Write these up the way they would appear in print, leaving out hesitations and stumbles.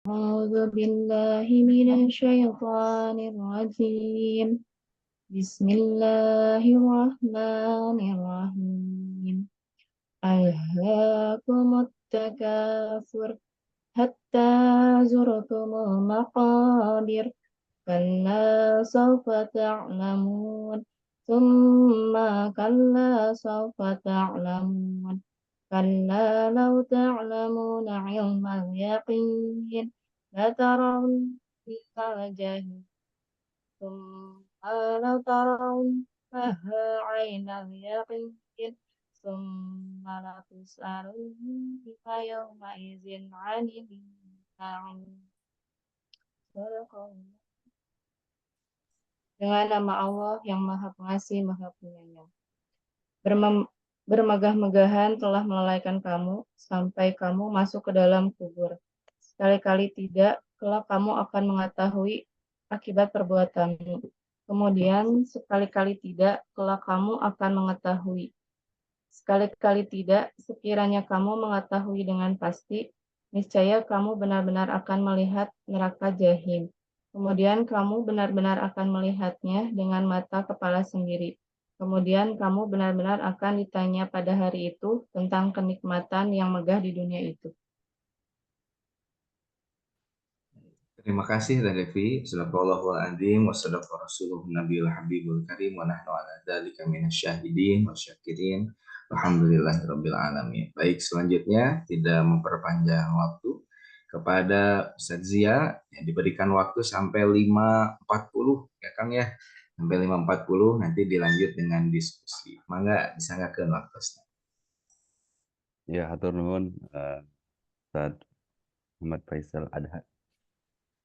أعوذ بالله من الشيطان الرجيم. بسم الله الرحمن الرحيم. ألهاكم التكاثر حتى زرتم المقابر. كلا سوف تعلمون ثم كلا سوف تعلمون كلا لو تعلمون علم اليقين لترون الجحيم ثم لترونها عين اليقين ثم لتسألن يومئذ عن النعيم. صدق الله. Dengan nama Allah yang Maha Pengasih, Maha Penyayang. Bermegah-megahan telah melalaikan kamu sampai kamu masuk ke dalam kubur. Sekali-kali tidak, kelak kamu akan mengetahui akibat perbuatanmu. Kemudian sekali-kali tidak, kelak kamu akan mengetahui. Sekali-kali tidak, sekiranya kamu mengetahui dengan pasti, niscaya kamu benar-benar akan melihat neraka Jahim. Kemudian kamu benar-benar akan melihatnya dengan mata kepala sendiri. Kemudian kamu benar-benar akan ditanya pada hari itu tentang kenikmatan yang megah di dunia itu. Terima kasih Teh Devi. Sadaqallahul adzim wa sadaqa rasuluhun nabiyul habibul karim wa nahnu ala dzalika minasyahidin wa syakirin. Alhamdulillahirabbil alamin. Baik, selanjutnya tidak memperpanjang waktu kepada Ustaz Zia yang diberikan waktu sampai 5.40 ya Kang ya. Sampai 5.40 nanti dilanjut dengan diskusi. Mangga disanggakeun waktu. Ya, hatur nuhun Ustaz Muhammad Faisal Adha.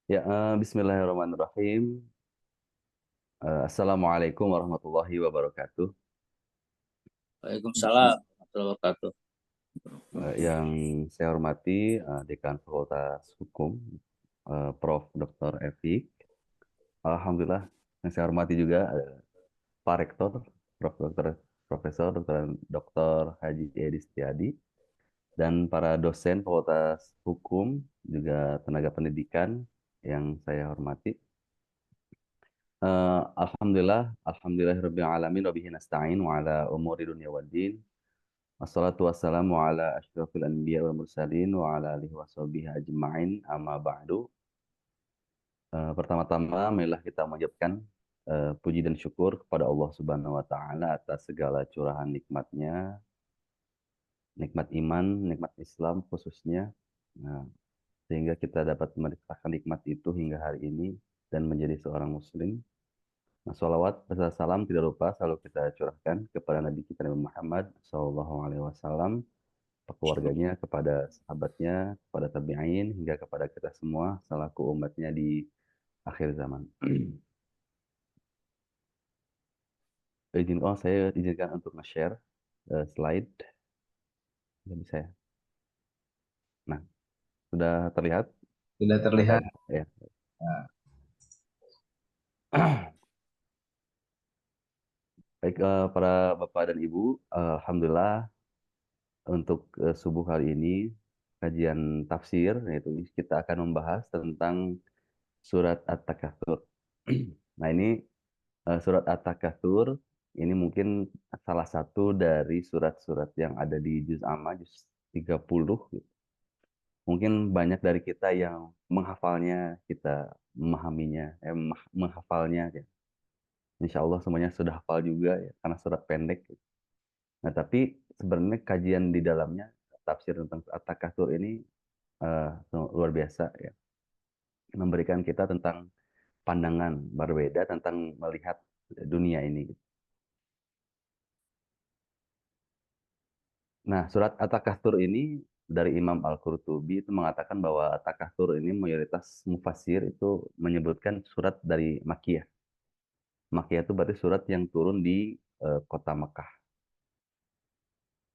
Ya, bismillahirrahmanirrahim. Assalamualaikum warahmatullahi wabarakatuh. Waalaikumsalam warahmatullahi wabarakatuh. Yang saya hormati Dekan Fakultas Hukum, Prof. Dr. Efik. Alhamdulillah, yang saya hormati juga Pak Rektor, Profesor Dr. Haji Edi Setiadi, dan para dosen Fakultas Hukum, juga tenaga pendidikan yang saya hormati. Alhamdulillahirabbil alamin wa bihi nasta'in wa ala umuri dunya waddin. Wassalatu wassalamu ala asyrafil anbiya wal mursalin wa ala alihi washabihi ajma'in amma ba'du. Pertama-tama marilah kita mengucapkan puji dan syukur kepada Allah Subhanahu wa taala atas segala curahan nikmatnya, nikmat iman, nikmat Islam khususnya. Nah, sehingga kita dapat merasakan nikmat itu hingga hari ini dan menjadi seorang muslim. Nah, sholawat beserta salam tidak lupa selalu kita curahkan kepada Nabi kita Nabi Muhammad SAW, keluarganya, kepada sahabatnya, kepada tabi'in, hingga kepada kita semua selaku umatnya di akhir zaman. Saya izinkan untuk nge-share slide. Tidak bisa ya? Nah, sudah terlihat? Sudah terlihat. Ya. Nah. Baik, para Bapak dan Ibu, Alhamdulillah untuk subuh hari ini kajian tafsir, yaitu kita akan membahas tentang surat At-Takatsur. Nah, ini surat At-Takatsur ini mungkin salah satu dari surat-surat yang ada di juz amma, juz 30. Mungkin banyak dari kita yang menghafalnya, kita memahaminya, menghafalnya. Ya. Insya Allah semuanya sudah hafal juga ya, karena surat pendek. Nah, tapi sebenarnya kajian di dalamnya, tafsir tentang At-Takatsur ini luar biasa ya. Memberikan kita tentang pandangan berbeda tentang melihat dunia ini. Nah, surat At-Takatsur ini dari Imam Al-Qurtubi itu mengatakan bahwa At-Takatsur ini mayoritas mufassir itu menyebutkan surat dari Makkiyah. Makkiyah itu berarti surat yang turun di kota Mekah.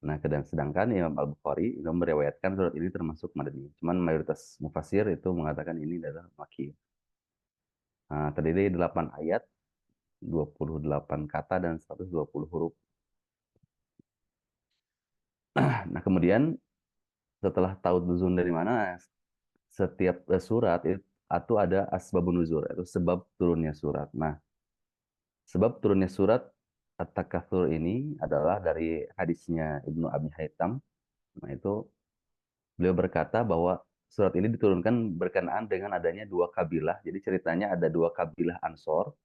Nah, sedangkan Imam Al-Bukhari itu meriwayatkan surat ini termasuk Madani. Cuman mayoritas mufassir itu mengatakan ini adalah Makkiyah. Nah, terdiri 8 ayat, 28 kata dan 120 huruf. Nah, kemudian setelah tahu nuzul dari mana, setiap surat itu ada asbabun nuzul, itu sebab turunnya surat. Nah, sebab turunnya surat At-Takatsur ini adalah dari hadisnya Ibnu Abi Haitham. Nah, itu beliau berkata bahwa surat ini diturunkan berkenaan dengan adanya dua kabilah. Jadi ceritanya ada dua kabilah Ansor,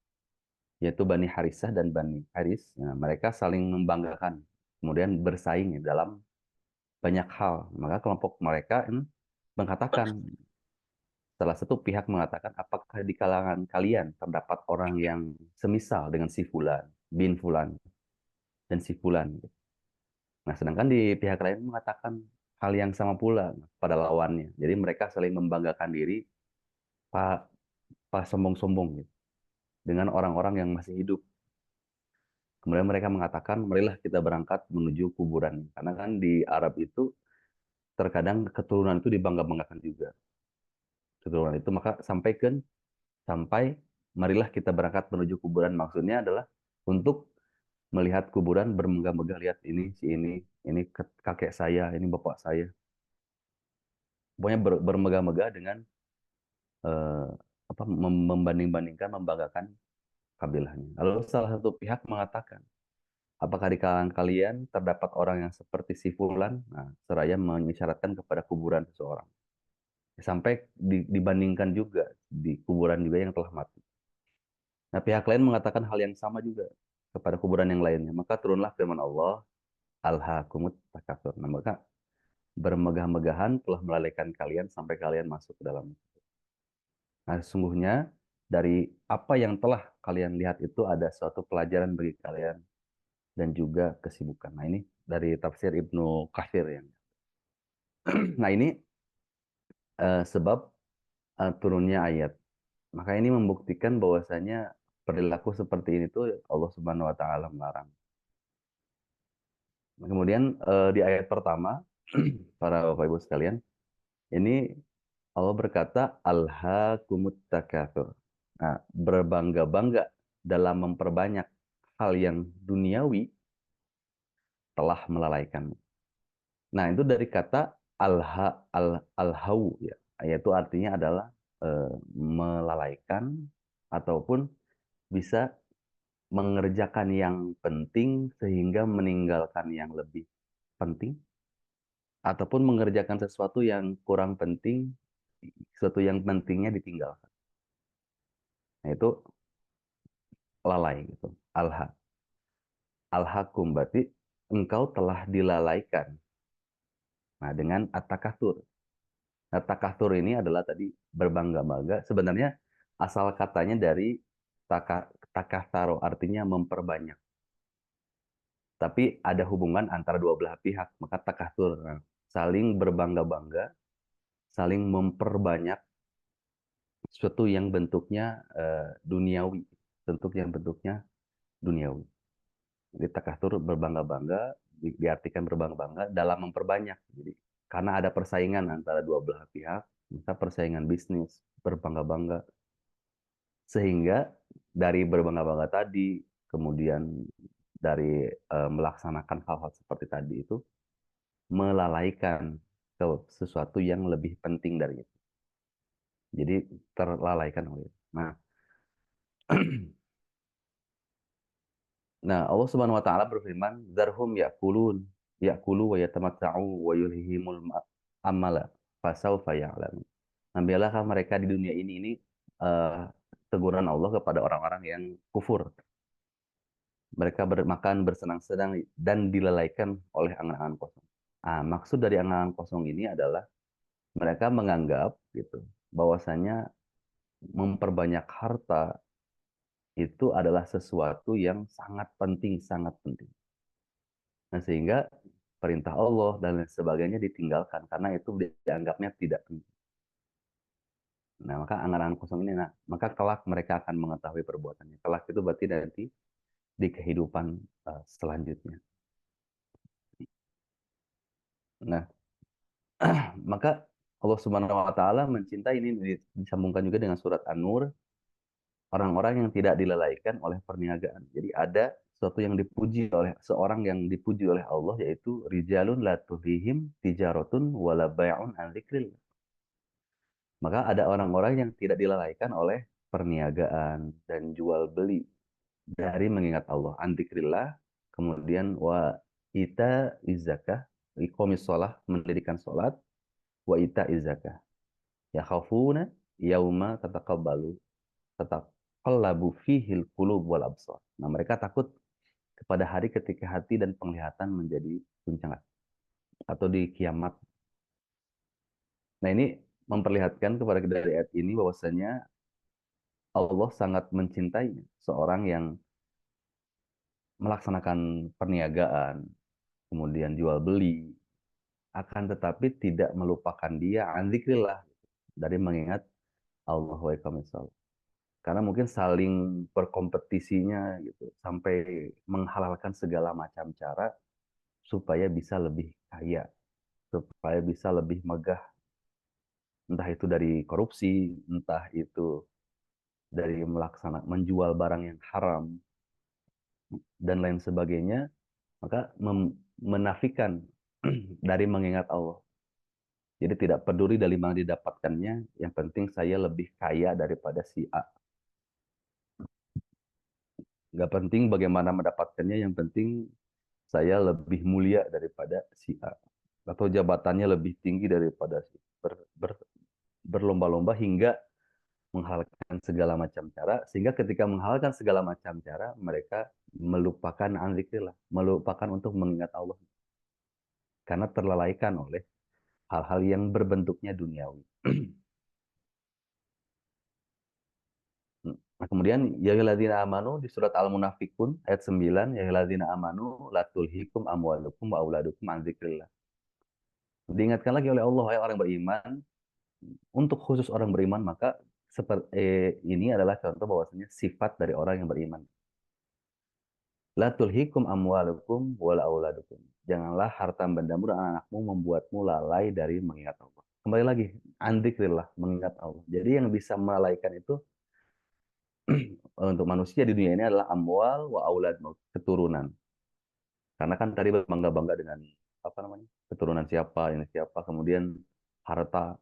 yaitu Bani Harisah dan Bani Haris. Nah, mereka saling membanggakan, kemudian bersaing dalam banyak hal. Maka kelompok mereka mengatakan, salah satu pihak mengatakan, apakah di kalangan kalian terdapat orang yang semisal dengan si Fulan, bin Fulan, dan si Fulan. Nah, sedangkan di pihak lain mengatakan hal yang sama pula pada lawannya. Jadi mereka saling membanggakan diri, pak, pak sombong-sombong gitu, dengan orang-orang yang masih hidup. Kemudian mereka mengatakan, marilah kita berangkat menuju kuburan. Karena kan di Arab itu terkadang keturunan itu dibangga-banggakan juga. Keturunan itu maka sampai marilah kita berangkat menuju kuburan. Maksudnya adalah untuk melihat kuburan, bermegah-megah, lihat ini si ini kakek saya, ini bapak saya. Pokoknya bermegah-megah dengan eh, membanding-bandingkan, membanggakan kabilahnya. Lalu salah satu pihak mengatakan, apakah di kalangan kalian terdapat orang yang seperti si Fulan? Nah, seraya mengisyaratkan kepada kuburan seseorang. Sampai dibandingkan juga di kuburan juga yang telah mati. Nah, pihak lain mengatakan hal yang sama juga kepada kuburan yang lainnya. Maka turunlah firman Allah, Alhaakumut Takatsur. Nah, maka bermegah-megahan telah melalaikan kalian sampai kalian masuk ke dalam. Nah, sesungguhnya dari apa yang telah kalian lihat itu ada suatu pelajaran bagi kalian dan juga kesibukan. Nah, ini dari tafsir Ibnu Katsir yang. Nah, ini sebab turunnya ayat. Maka ini membuktikan bahwasanya perilaku seperti ini tuh Allah Subhanahu wa taala melarang. Kemudian di ayat pertama para Bapak Ibu sekalian, ini Allah berkata alhaakumut takatsur. Nah, berbangga-bangga dalam memperbanyak hal yang duniawi telah melalaikanmu. Nah, itu dari kata alhau ya. Yaitu artinya adalah melalaikan ataupun bisa mengerjakan yang penting sehingga meninggalkan yang lebih penting, ataupun mengerjakan sesuatu yang kurang penting, sesuatu yang pentingnya ditinggalkan. Nah, itu lalai gitu. Alhakum berarti engkau telah dilalaikan. Nah, dengan at-takatsur. Nah, takatsur ini adalah tadi berbangga-bangga. Sebenarnya asal katanya dari takatsaro, artinya memperbanyak. Tapi ada hubungan antara dua belah pihak, maka takatsur. Nah, saling berbangga-bangga, saling memperbanyak sesuatu yang bentuknya duniawi, bentuknya duniawi. Jadi takatsur berbangga-bangga, diartikan berbangga-bangga dalam memperbanyak. Jadi karena ada persaingan antara dua belah pihak, maka persaingan bisnis berbangga-bangga, sehingga dari berbangga-bangga tadi, kemudian dari melaksanakan hal-hal seperti tadi itu melalaikan ke sesuatu yang lebih penting dari itu. Jadi terlalaikan oleh itu. Nah, Allah Subhanahu wa taala berfirman, "Dzarhum ya'kulu wa yatamatta'u wa yulhihimul amala fasaufa ya'lamun." Nah, biarlah mereka di dunia ini eh, teguran Allah kepada orang-orang yang kufur. Mereka bermakan, bersenang-senang dan dilalaikan oleh angan-angan kosong. Ah, maksud dari angan-angan kosong ini adalah mereka menganggap gitu bahwasanya memperbanyak harta itu adalah sesuatu yang sangat penting, sangat penting. Nah, sehingga perintah Allah dan lain sebagainya ditinggalkan karena itu dianggapnya tidak penting. Nah, maka angan-angan kosong ini, nah, maka kelak mereka akan mengetahui perbuatannya. Kelak itu berarti nanti di kehidupan selanjutnya. Nah, maka Allah Subhanahu wa taala mencintai, ini disambungkan juga dengan surat An-Nur, orang-orang yang tidak dilalaikan oleh perniagaan. Jadi ada sesuatu yang dipuji oleh seorang yang dipuji oleh Allah, yaitu rijalun la tulhihim tijaratun wala bai'un an dzikrillah. Maka ada orang-orang yang tidak dilalaikan oleh perniagaan dan jual beli dari mengingat Allah, antikrillah, kemudian wa ita izakah, iqamis sholah, mendirikan sholat, wa ita izakah, ya khafuna yauma tataqallabu fihil qulub wal absar. Nah, mereka takut kepada hari ketika hati dan penglihatan menjadi guncangan atau di kiamat. Nah, ini memperlihatkan kepada kita dari ayat ini bahwasanya Allah sangat mencintai seorang yang melaksanakan perniagaan, kemudian jual beli, akan tetapi tidak melupakan dia an dzikrillah, dari mengingat Allah wa iqamis shalah. Karena mungkin saling berkompetisinya gitu, sampai menghalalkan segala macam cara supaya bisa lebih kaya, supaya bisa lebih megah, entah itu dari korupsi, entah itu dari menjual barang yang haram dan lain sebagainya, maka menafikan dari mengingat Allah. Jadi tidak peduli dari mana didapatkannya, yang penting saya lebih kaya daripada si A. Nggak penting bagaimana mendapatkannya, yang penting saya lebih mulia daripada si A. Atau jabatannya lebih tinggi daripada si berlomba-lomba hingga menghalalkan segala macam cara, sehingga ketika menghalalkan segala macam cara, mereka melupakan zikrillah, melupakan untuk mengingat Allah, karena terlalaikan oleh hal-hal yang berbentuknya duniawi. Nah, kemudian ya ayyuhalladzina amanu di surat Al-Munafikun ayat 9, ya ayyuhalladzina amanu la tulhikum amwalukum wa auladukum an dzikrillah. Diingatkan lagi oleh Allah, hai orang beriman, untuk khusus orang beriman, maka seperti ini adalah contoh bahwasanya sifat dari orang yang beriman. La tulhikum amwalukum wala auladukum. Janganlah harta bendamu dan anak-anakmu membuatmu lalai dari mengingat Allah. Kembali lagi, andikrillah, mengingat Allah. Jadi yang bisa melalaikan itu untuk manusia di dunia ini adalah amwal wa aulad, keturunan. Karena kan tadi bangga-bangga dengan apa namanya? Keturunan siapa, ini siapa, kemudian harta.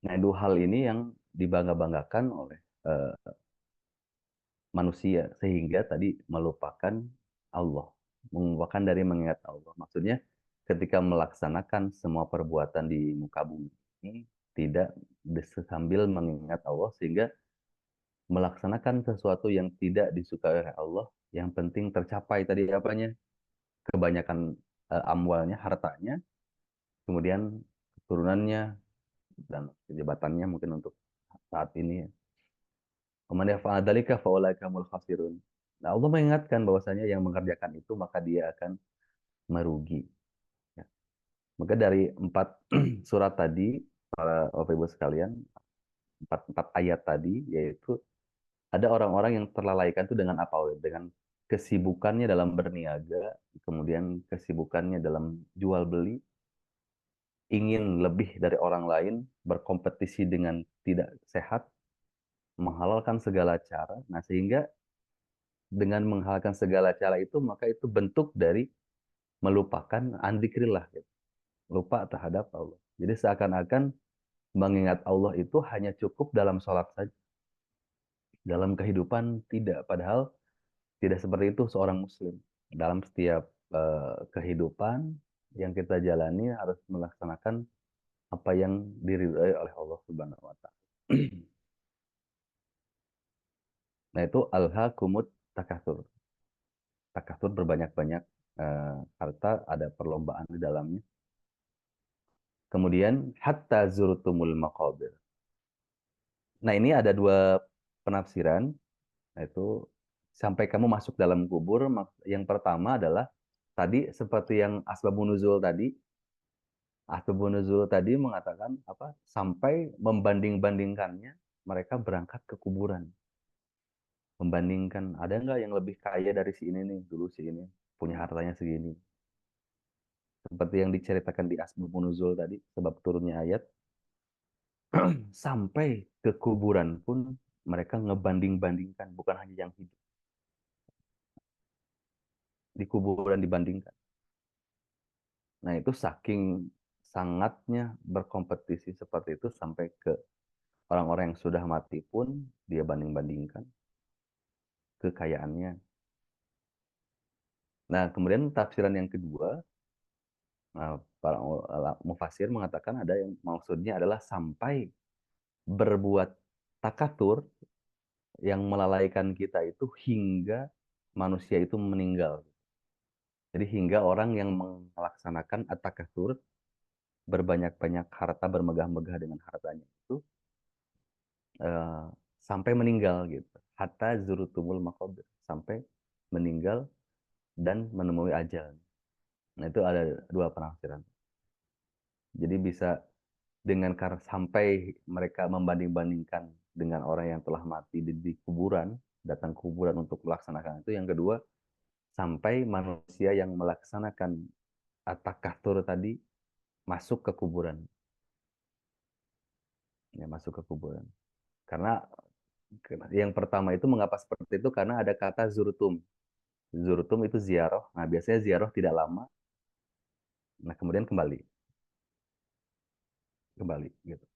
Nah, itu hal ini yang dibangga-banggakan oleh eh, manusia, sehingga tadi melupakan Allah, melupakan dari mengingat Allah. Maksudnya ketika melaksanakan semua perbuatan di muka bumi ini tidak sambil mengingat Allah, sehingga melaksanakan sesuatu yang tidak disukai oleh Allah, yang penting tercapai tadi apanya, kebanyakan amwalnya, hartanya, kemudian keturunannya dan jabatannya mungkin untuk saat ini. Waman yaf'al dzalika faulaika humul khasirun. Nah, Allah mengingatkan bahwasanya yang mengerjakan itu maka dia akan merugi. Ya. Maka dari 4 surat tadi, para Bapak Ibu sekalian, 4 ayat tadi, yaitu ada orang-orang yang terlalaikan itu dengan apa? Dengan kesibukannya dalam berniaga, kemudian kesibukannya dalam jual beli, ingin lebih dari orang lain, berkompetisi dengan tidak sehat, menghalalkan segala cara. Nah, sehingga dengan menghalalkan segala cara itu, maka itu bentuk dari melupakan dzikrillah, gitu. Lupa terhadap Allah. Jadi seakan-akan mengingat Allah itu hanya cukup dalam sholat saja. Dalam kehidupan tidak. Padahal tidak seperti itu seorang muslim. Dalam setiap kehidupan yang kita jalani harus melaksanakan apa yang diridhai oleh Allah Subhanahu wa taala. Nah, itu alhaakumut takatsur. Takatsur berbanyak-banyak harta, ada perlombaan di dalamnya. Kemudian hatta zurtumul maqabir. Nah, ini ada 2 penafsiran, yaitu sampai kamu masuk dalam kubur. Yang pertama adalah tadi seperti yang asbabun nuzul tadi. Asbabun nuzul tadi mengatakan apa? Sampai membanding-bandingkannya, mereka berangkat ke kuburan. Membandingkan, ada nggak yang lebih kaya dari si ini nih, dulu si ini punya hartanya segini. Seperti yang diceritakan di asbabun nuzul tadi, sebab turunnya ayat. Sampai ke kuburan pun mereka ngebanding-bandingkan, bukan hanya yang hidup. Di kuburan dibandingkan. Nah, itu saking sangatnya berkompetisi seperti itu sampai ke orang-orang yang sudah mati pun dia banding-bandingkan kekayaannya. Nah, kemudian tafsiran yang kedua, para mufasir mengatakan ada yang maksudnya adalah sampai berbuat takatur yang melalaikan kita itu hingga manusia itu meninggal. Jadi hingga orang yang melaksanakan at-takatsur, berbanyak-banyak harta, bermegah-megah dengan hartanya itu eh, sampai meninggal gitu. Hatta zurutumul maqabir, sampai meninggal dan menemui ajal. Nah, itu ada dua penafsiran. Jadi bisa dengan sampai mereka membanding-bandingkan dengan orang yang telah mati di kuburan, datang ke kuburan untuk melaksanakan itu. Yang kedua, sampai manusia yang melaksanakan at-takatsur tadi masuk ke kuburan. Ya, masuk ke kuburan. Karena yang pertama itu mengapa seperti itu? Karena ada kata zurtum. Zurtum itu ziarah. Nah, biasanya ziarah tidak lama. Nah, kemudian kembali. Kembali gitu.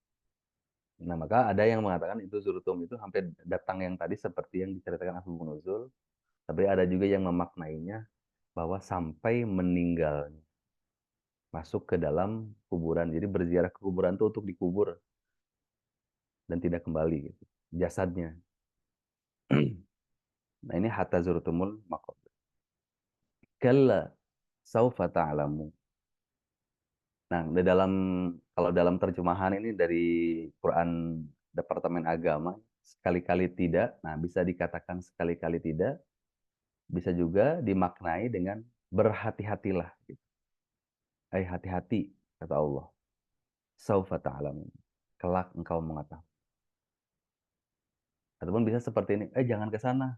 Nah, maka ada yang mengatakan itu zurtum itu sampai datang yang tadi seperti yang diceritakan asbabun nuzul. Tapi ada juga yang memaknainya bahwa sampai meninggal, masuk ke dalam kuburan. Jadi berziarah ke kuburan itu untuk dikubur dan tidak kembali gitu. Jasadnya. Nah, ini hatta zurtumul maqabir. Kalla saufa ta'lamu. Nah, kalau dalam terjemahan ini dari Quran Departemen Agama, sekali-kali tidak. Nah, bisa dikatakan sekali-kali tidak, bisa juga dimaknai dengan berhati-hatilah gitu. Hati-hati kata Allah. Saufa ta'lamu. Kelak engkau mengetahui. Ataupun bisa seperti ini, jangan ke sana.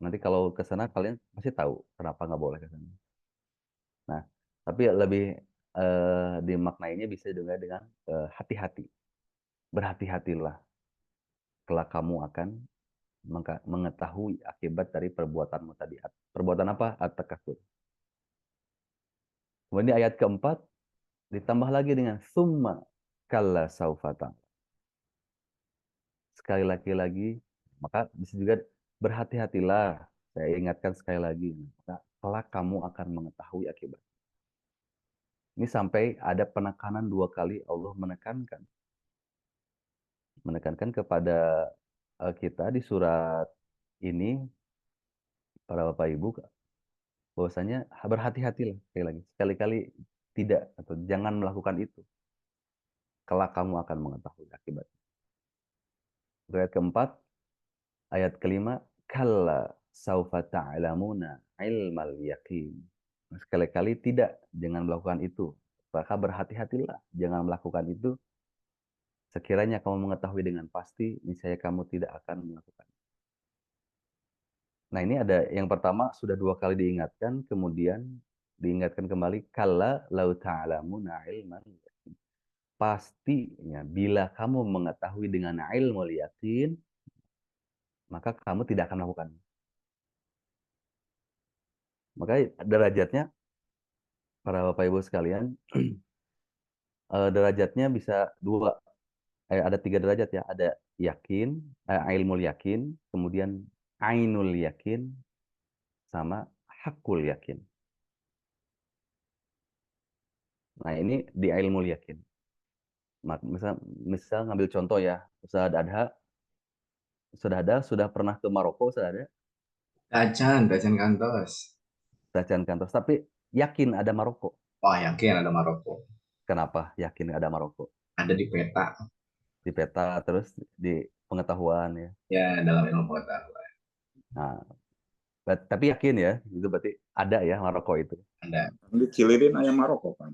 Nanti kalau ke sana kalian pasti tahu kenapa nggak boleh ke sana. Nah, tapi lebih dimaknainya bisa juga dengan hati-hati. Berhati-hatilah. Kelak kamu akan mengetahui akibat dari perbuatanmu tadi. Perbuatan apa? At-takatsur. Kemudian di ayat keempat ditambah lagi dengan summa kalla saufa ta'lam. Sekali lagi, maka bisa juga berhati-hatilah. Saya ingatkan sekali lagi, maka kelak kamu akan mengetahui akibat. Ini sampai ada penekanan dua kali Allah menekankan kepada kita di surat ini, para Bapak Ibu, bahwasanya berhati-hatilah sekali-kali tidak atau jangan melakukan itu. Kelak kamu akan mengetahui akibat. Ayat keempat, ayat kelima, kalla saufa ta'lamuna ilmal yaqin. Sekali-kali tidak, jangan melakukan itu. Maka berhati-hatilah, jangan melakukan itu. Sekiranya kamu mengetahui dengan pasti, niscaya kamu tidak akan melakukan. Nah, ini ada yang pertama sudah dua kali diingatkan, kemudian diingatkan kembali kalla lau ta'lamuna ilman yaqin. Pastinya bila kamu mengetahui dengan ilmu yakin, maka kamu tidak akan melakukan. Maka derajatnya para Bapak Ibu sekalian, derajatnya bisa dua, ada tiga derajat ya, ada yakin, ilmu yakin, kemudian ainul yakin, sama hakul yakin. Nah, ini di ilmu yakin. Misal ngambil contoh ya, Ustaz Adha sudah pernah ke Maroko, Ustaz Adha? Dacan kantos. Dacan kantor, tapi yakin ada Maroko. Wah, yakin ada Maroko. Kenapa yakin ada Maroko? Ada di peta. Di peta, terus di pengetahuan ya. Ya, dalam ilmu pengetahuan. Nah, tapi yakin ya, itu berarti ada ya Maroko itu. Ada. Dicilirin ayam Maroko kan.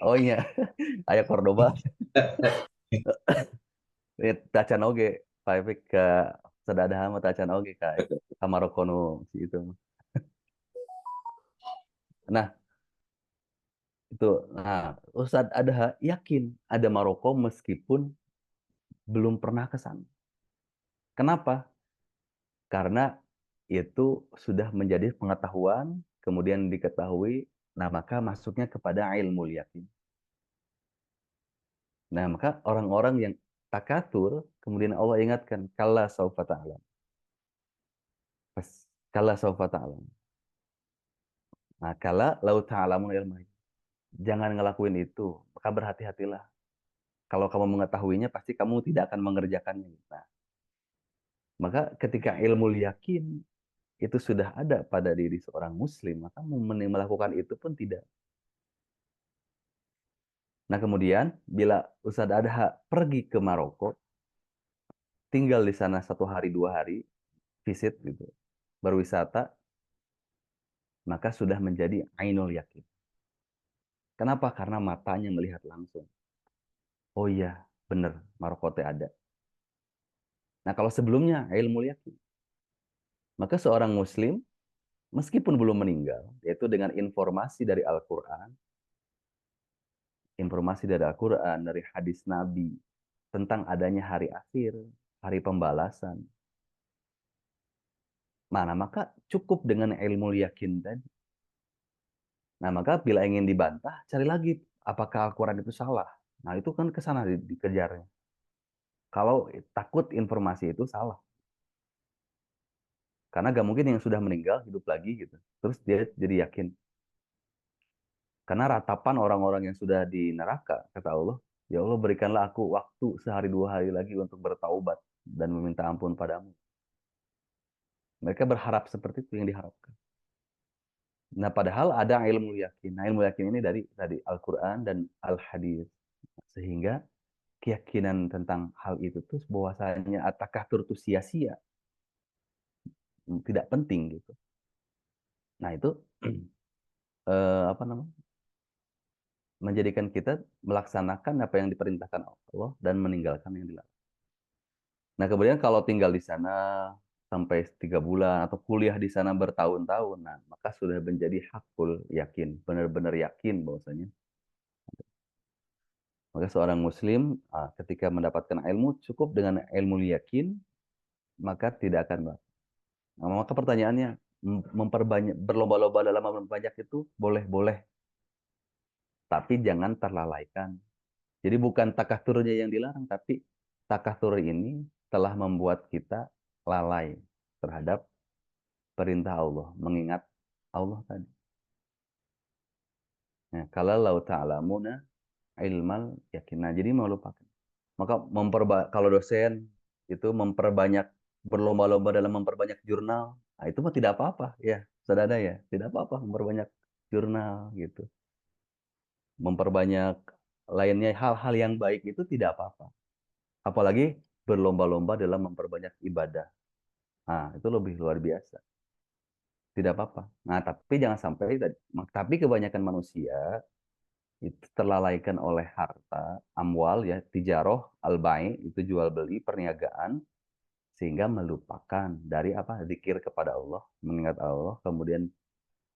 Oh iya, ayah Cordoba. Tacan oge, Pak ke sedadahan mah tacan oge kayak ka Maroko nu si itu. Nah, itu. Nah, Ustadz Adha yakin ada Maroko meskipun belum pernah ke sana. Kenapa? Karena itu sudah menjadi pengetahuan, kemudian diketahui, nah maka masuknya kepada ilmu yakin. Nah, maka orang-orang yang takatur, kemudian Allah ingatkan, kalla saufa ta'lam. Kalla saufa ta'lam. Nah, kalla lau ta'lamun ilma. Jangan ngelakuin itu, maka berhati-hatilah. Kalau kamu mengetahuinya, pasti kamu tidak akan mengerjakannya. Nah, maka ketika ilmu yakin itu sudah ada pada diri seorang muslim, maka melakukan itu pun tidak. Nah, kemudian bila Ustadz Adha pergi ke Maroko, tinggal di sana 1 hari 2 hari, visit gitu, berwisata, maka sudah menjadi ainul yakin. Kenapa? Karena matanya melihat langsung. Oh iya, benar, Maroko teh ada. Nah, kalau sebelumnya ilmu yakin, maka seorang muslim meskipun belum meninggal, yaitu dengan informasi dari Al-Quran, dari hadis Nabi, tentang adanya hari akhir, hari pembalasan. Mana maka cukup dengan ilmu yakin tadi. Nah, maka bila ingin dibantah, cari lagi apakah Al-Quran itu salah. Nah, itu kan ke sana dikejarnya. Kalau takut informasi itu salah. Karena gak mungkin yang sudah meninggal hidup lagi gitu. Terus dia jadi yakin. Karena ratapan orang-orang yang sudah di neraka, kata Allah, ya Allah berikanlah aku waktu 1-2 hari lagi untuk bertaubat dan meminta ampun padamu. Mereka berharap seperti itu yang diharapkan. Nah, padahal ada ilmu yakin. Nah, ilmu yakin ini dari Al-Quran dan Al-Hadis. Sehingga keyakinan tentang hal itu tuh bahwasanya apakah itu sia-sia, tidak penting gitu. Nah, itu apa namanya? Menjadikan kita melaksanakan apa yang diperintahkan Allah dan meninggalkan yang dilarang. Nah, kemudian kalau tinggal di sana sampai 3 bulan atau kuliah di sana bertahun-tahun, nah, maka sudah menjadi hakul yakin, benar-benar yakin bahwasanya. Maka seorang muslim ketika mendapatkan ilmu cukup dengan ilmu yakin, maka tidak akan melakukan. Nah, maka pertanyaannya, memperbanyak berlomba-lomba dalam memperbanyak itu boleh-boleh, tapi jangan terlalaikan. Jadi bukan takaturnya yang dilarang, tapi takatur ini telah membuat kita lalai terhadap perintah Allah, mengingat Allah tadi. Nah, kalau lau ta'lamuna ilmal yakin. Nah, jadi melupakan. Maka kalau dosen itu memperbanyak berlomba-lomba dalam memperbanyak jurnal, nah itu mah tidak apa-apa ya, saudara ya, tidak apa-apa memperbanyak jurnal gitu. Memperbanyak lainnya hal-hal yang baik itu tidak apa-apa. Apalagi berlomba-lomba dalam memperbanyak ibadah. Nah, itu lebih luar biasa. Tidak apa-apa. Nah, tapi jangan sampai tapi kebanyakan manusia itu terlalaikan oleh harta, amwal ya, tijaroh, al-bai, itu jual beli, perniagaan, sehingga melupakan dari apa? Zikir kepada Allah, mengingat Allah, kemudian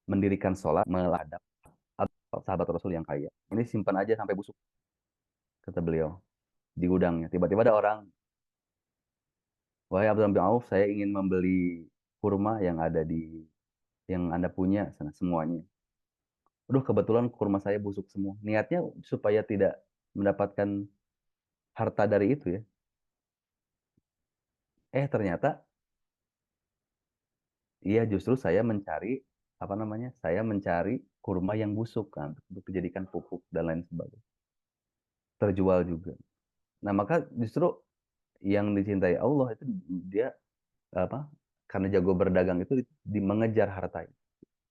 mendirikan sholat, meladap sahabat Rasul yang kaya. Ini simpan aja sampai busuk, kata beliau, di gudangnya. Tiba-tiba ada orang, wahai Abdul bin Auf, saya ingin membeli kurma yang ada yang Anda punya sana semuanya. Aduh, kebetulan kurma saya busuk semua. Niatnya supaya tidak mendapatkan harta dari itu ya. Ternyata iya, justru saya mencari apa namanya? Saya mencari kurma yang busuk kan untuk dijadikan pupuk dan lain sebagainya. Terjual juga. Nah, maka justru yang dicintai Allah itu dia apa? Karena jago berdagang itu mengejar harta itu.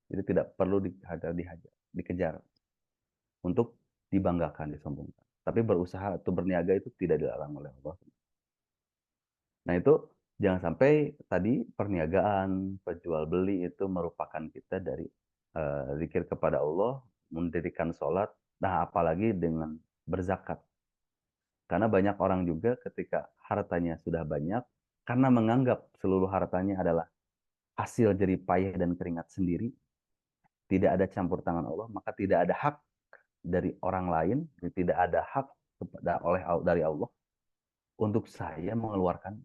Jadi tidak perlu dihajar, dikejar untuk dibanggakan, disombongkan. Tapi berusaha atau berniaga itu tidak dilarang oleh Allah. Nah, itu jangan sampai tadi perniagaan, penjual beli itu merupakan kita dari zikir kepada Allah, mendirikan sholat, nah apalagi dengan berzakat. Karena banyak orang juga ketika hartanya sudah banyak, karena menganggap seluruh hartanya adalah hasil jerih payah dan keringat sendiri, tidak ada campur tangan Allah, maka tidak ada hak dari orang lain, tidak ada hak dari Allah untuk saya mengeluarkan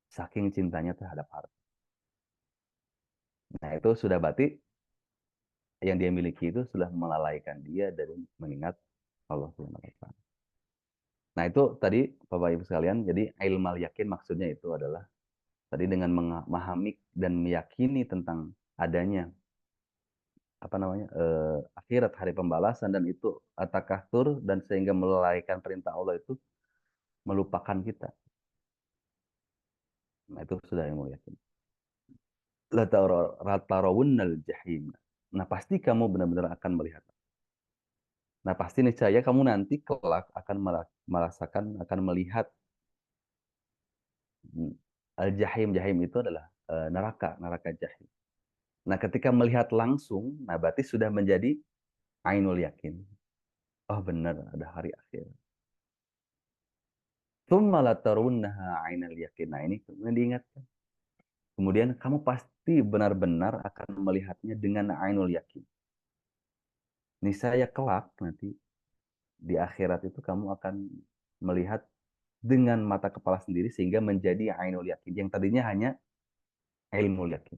saking cintanya terhadap harta. Nah, itu sudah berarti yang dia miliki itu sudah melalaikan dia dari mengingat Allah Subhanahu wa taala. Nah, itu tadi Bapak Ibu sekalian, jadi ilmal yakin maksudnya itu adalah tadi dengan memahami dan meyakini tentang adanya apa namanya akhirat, hari pembalasan, dan itu atakatsur, dan sehingga melalaikan perintah Allah itu melupakan kita. Nah, itu sudah ilmu yakin. Latarawunnal jahim. Nah, pasti kamu benar-benar akan melihat. Nah, pasti niscaya kamu nanti kelak akan merasakan, akan melihat al-jahim. Jahim itu adalah neraka, neraka jahim. Nah, ketika melihat langsung, nah berarti sudah menjadi ainul yakin. Oh, benar ada hari akhir. Tsumma latarawunnaha ainal yakin. Nah, ini kemudian diingatkan. Kemudian kamu pasti benar-benar akan melihatnya dengan ainul yakin. Niscaya kelak nanti di akhirat itu kamu akan melihat dengan mata kepala sendiri sehingga menjadi ainul yakin. Yang tadinya hanya ilmu yakin.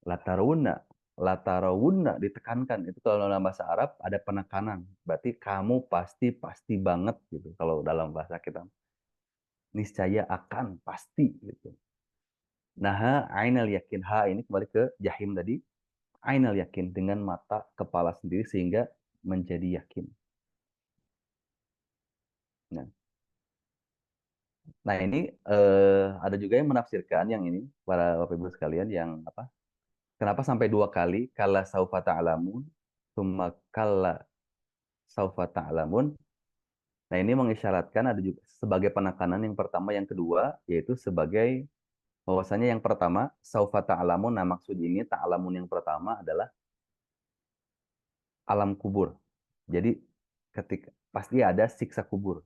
Latarawunna, latarawunna ditekankan. Itu kalau dalam bahasa Arab ada penekanan. Berarti kamu pasti banget gitu. Kalau dalam bahasa kita niscaya akan pasti gitu. Nah, ainal yakin. Ha ini kembali ke jahim tadi. Ainal yakin dengan mata kepala sendiri sehingga menjadi yakin. Nah, nah ini ada juga yang menafsirkan yang ini para Bapak Ibu sekalian yang apa? Kenapa sampai dua kali? Kalla saufa ta'lamun, tsumma kalla saufa ta'lamun. Nah, ini mengisyaratkan ada juga sebagai penekanan yang pertama, yang kedua, yaitu sebagai bahwasanya yang pertama saufa ta'lamun. Nah, maksud ini ta'lamun yang pertama adalah alam kubur. Jadi ketika pasti ada siksa kubur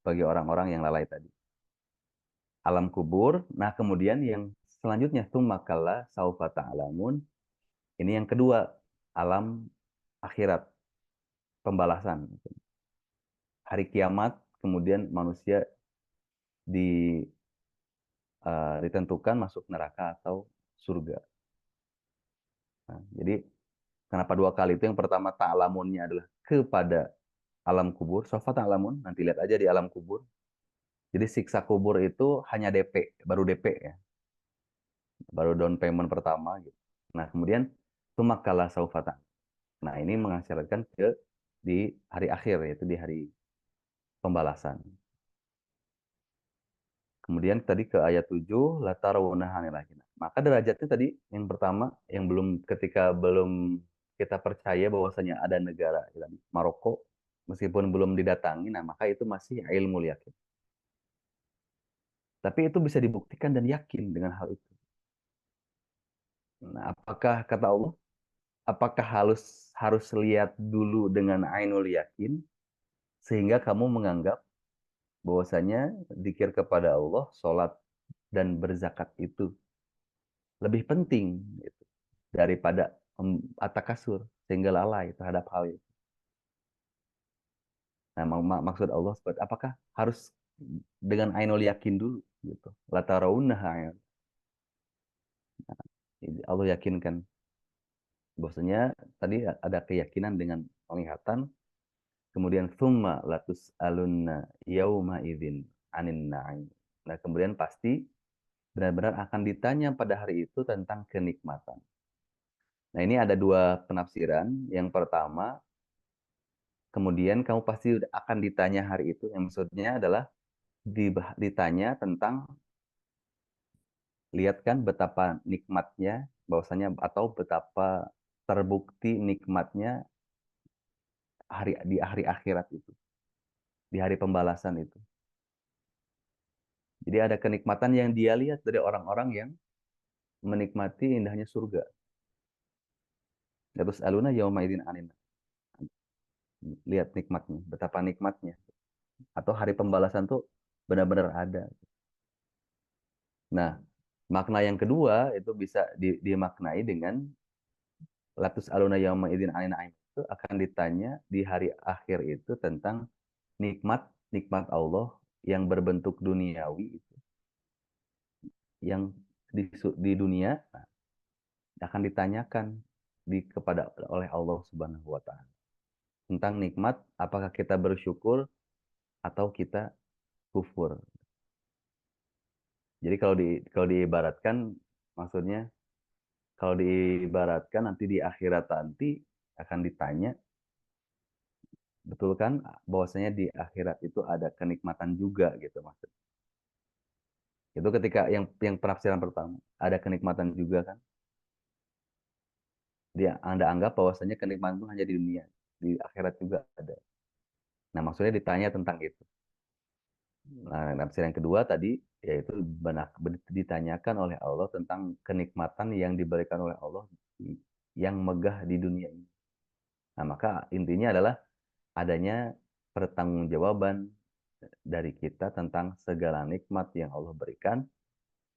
bagi orang-orang yang lalai tadi. Alam kubur. Nah, kemudian yang selanjutnya tsumma kalla saufa ta'lamun. Ini yang kedua, alam akhirat, pembalasan. Hari kiamat, kemudian manusia di, ditentukan masuk neraka atau surga. Nah, jadi kenapa dua kali itu? Yang pertama ta'lamunnya adalah kepada alam kubur. Sofa ta'lamun, nanti lihat aja di alam kubur. Jadi siksa kubur itu hanya DP, baru DP ya. Baru down payment pertama gitu. Nah, kemudian tumakala saufata. Nah, ini mengasyaratkan ke di hari akhir, yaitu di hari pembalasan. Kemudian tadi ke ayat 7, la tarawunaha lagi. Maka derajatnya tadi yang pertama, yang belum, ketika belum kita percaya bahwasanya ada negara Maroko, meskipun belum didatangi, nah maka itu masih ilmu yakin. Tapi itu bisa dibuktikan dan yakin dengan hal itu. Nah, apakah kata Allah, apakah harus harus lihat dulu dengan ainul yakin sehingga kamu menganggap bahwasanya zikir kepada Allah, sholat dan berzakat itu lebih penting gitu, daripada atakasur sehingga lalai terhadap hal itu. Nah, maksud Allah seperti apakah harus dengan ainul yakin dulu gitu. La tarawunnaha. Allah yakinkan bahwasanya tadi ada keyakinan dengan penglihatan, kemudian summa latus alunna yauma idzin anin na'im. Nah, kemudian pasti benar-benar akan ditanya pada hari itu tentang kenikmatan. Nah, ini ada dua penafsiran. Yang pertama, kemudian kamu pasti akan ditanya hari itu. Yang maksudnya adalah ditanya tentang, lihat kan betapa nikmatnya, bahwasanya atau betapa terbukti nikmatnya di hari akhirat itu, di hari pembalasan itu. Jadi ada kenikmatan yang dia lihat dari orang-orang yang menikmati indahnya surga. Terus aluna yaumaidin anin. Lihat nikmatnya, betapa nikmatnya. Atau hari pembalasan tuh benar-benar ada. Nah, makna yang kedua itu bisa dimaknai dengan latus aluna yauma idzin anin naim, itu akan ditanya di hari akhir itu tentang nikmat Allah yang berbentuk duniawi itu, yang di dunia akan ditanyakan kepada oleh Allah Subhanahu wa taala. tentang nikmat, apakah kita bersyukur atau kita kufur. Jadi kalau diibaratkan, maksudnya kalau diibaratkan nanti di akhirat nanti akan ditanya, betul kan, bahwasanya di akhirat itu ada kenikmatan juga gitu maksudnya. Itu ketika yang penafsiran pertama, ada kenikmatan juga kan. Anda anggap bahwasanya kenikmatan itu hanya di dunia, di akhirat juga ada. Nah, maksudnya ditanya tentang itu. Nah, tafsir yang kedua tadi yaitu ditanyakan oleh Allah tentang kenikmatan yang diberikan oleh Allah yang megah di dunia ini. Nah, maka intinya adalah adanya pertanggungjawaban dari kita tentang segala nikmat yang Allah berikan.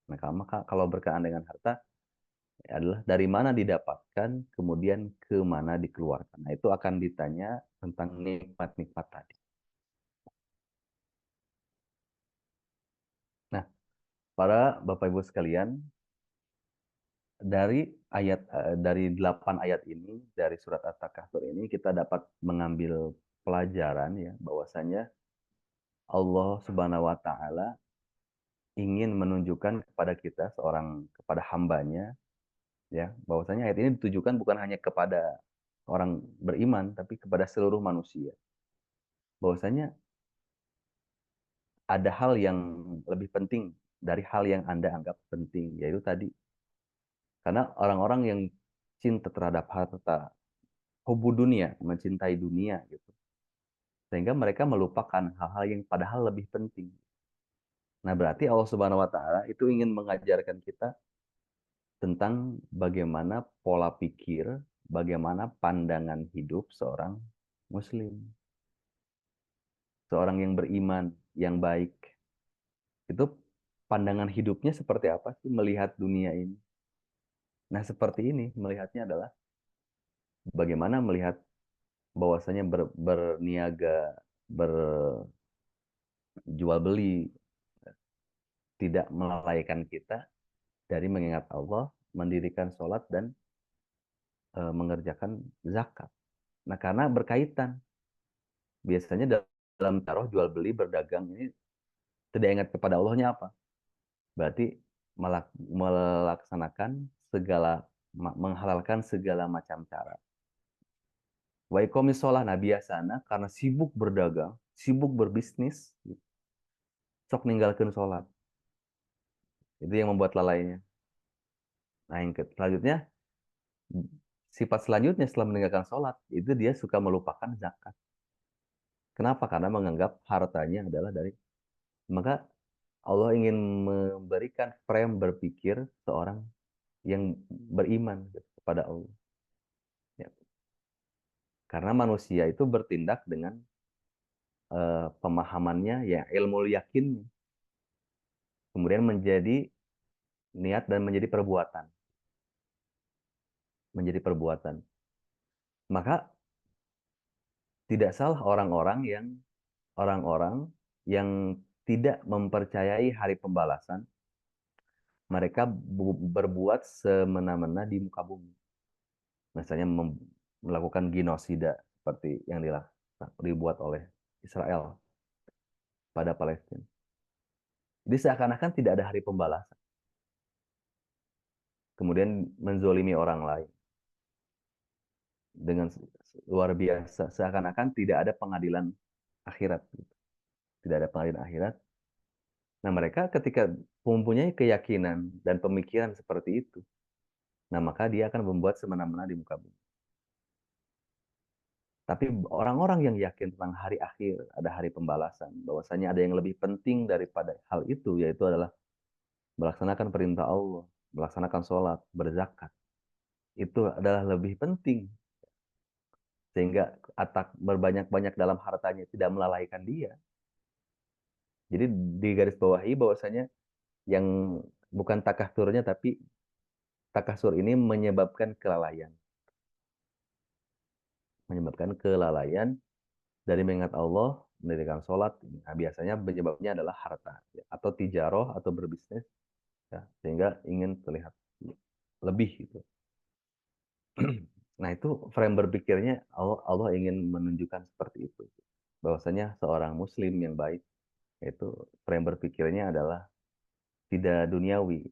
Maka kalau berkenaan dengan harta adalah dari mana didapatkan, kemudian ke mana dikeluarkan. Nah, itu akan ditanya tentang nikmat-nikmat tadi. Nah, para Bapak Ibu sekalian, dari 8 ayat ini, dari surat At-Takatsur ini kita dapat mengambil pelajaran ya, bahwasanya Allah Subhanahu wa taala ingin menunjukkan kepada kita kepada hambanya ya, bahwasanya ayat ini ditujukan bukan hanya kepada orang beriman tapi kepada seluruh manusia. Bahwasanya ada hal yang lebih penting dari hal yang Anda anggap penting, yaitu tadi karena orang-orang yang cinta terhadap harta, hobi dunia, mencintai dunia gitu. Sehingga mereka melupakan hal-hal yang padahal lebih penting. Nah, berarti Allah Subhanahu wa taala itu ingin mengajarkan kita tentang bagaimana pola pikir, bagaimana pandangan hidup seorang muslim. Seorang yang beriman, yang baik. Itu pandangan hidupnya seperti apa sih melihat dunia ini? Nah, seperti ini melihatnya adalah bagaimana melihat bahwasanya berniaga, berjual beli tidak melalaikan kita dari mengingat Allah, mendirikan sholat dan mengerjakan zakat. Nah, karena berkaitan. Biasanya dalam taruh jual beli berdagang ini tidak ingat kepada Allahnya apa? Berarti melaksanakan menghalalkan segala macam cara. Wa iqamis shalah, nah biasana karena sibuk berdagang, sibuk berbisnis, sok ninggalkeun sholat. Itu yang membuat lalainya. Nah, yang selanjutnya, sifat selanjutnya setelah meninggalkan sholat, itu dia suka melupakan zakat. Kenapa? Karena menganggap hartanya adalah dari... Maka Allah ingin memberikan frame berpikir seorang yang beriman kepada Allah. Ya. Karena manusia itu bertindak dengan pemahamannya, ya ilmu yakin, kemudian menjadi niat dan menjadi perbuatan. Menjadi perbuatan. Maka tidak salah orang-orang yang tidak mempercayai hari pembalasan, mereka berbuat semena-mena di muka bumi. Misalnya melakukan genosida seperti yang dibuat oleh Israel pada Palestina. Jadi seakan-akan tidak ada hari pembalasan. Kemudian menzolimi orang lain dengan luar biasa. Seakan-akan tidak ada pengadilan akhirat. Tidak ada pengadilan akhirat. Nah, mereka ketika mempunyai keyakinan dan pemikiran seperti itu, nah maka dia akan membuat semena-mena di muka bumi. Tapi orang-orang yang yakin tentang hari akhir, ada hari pembalasan, bahwasanya ada yang lebih penting daripada hal itu, yaitu adalah melaksanakan perintah Allah, melaksanakan sholat, berzakat. Itu adalah lebih penting. Sehingga berbanyak-banyak dalam hartanya tidak melalaikan dia. Jadi digarisbawahi bahwasanya yang bukan takasurnya, tapi takasur ini menyebabkan kelalaian. Menyebabkan kelalaian dari mengingat Allah, mendirikan sholat. Nah, biasanya penyebabnya adalah harta ya, atau tijaroh atau berbisnis ya, sehingga ingin terlihat lebih gitu. Nah, itu frame berpikirnya Allah ingin menunjukkan seperti itu. Bahwasanya seorang muslim yang baik itu frame berpikirnya adalah tidak duniawi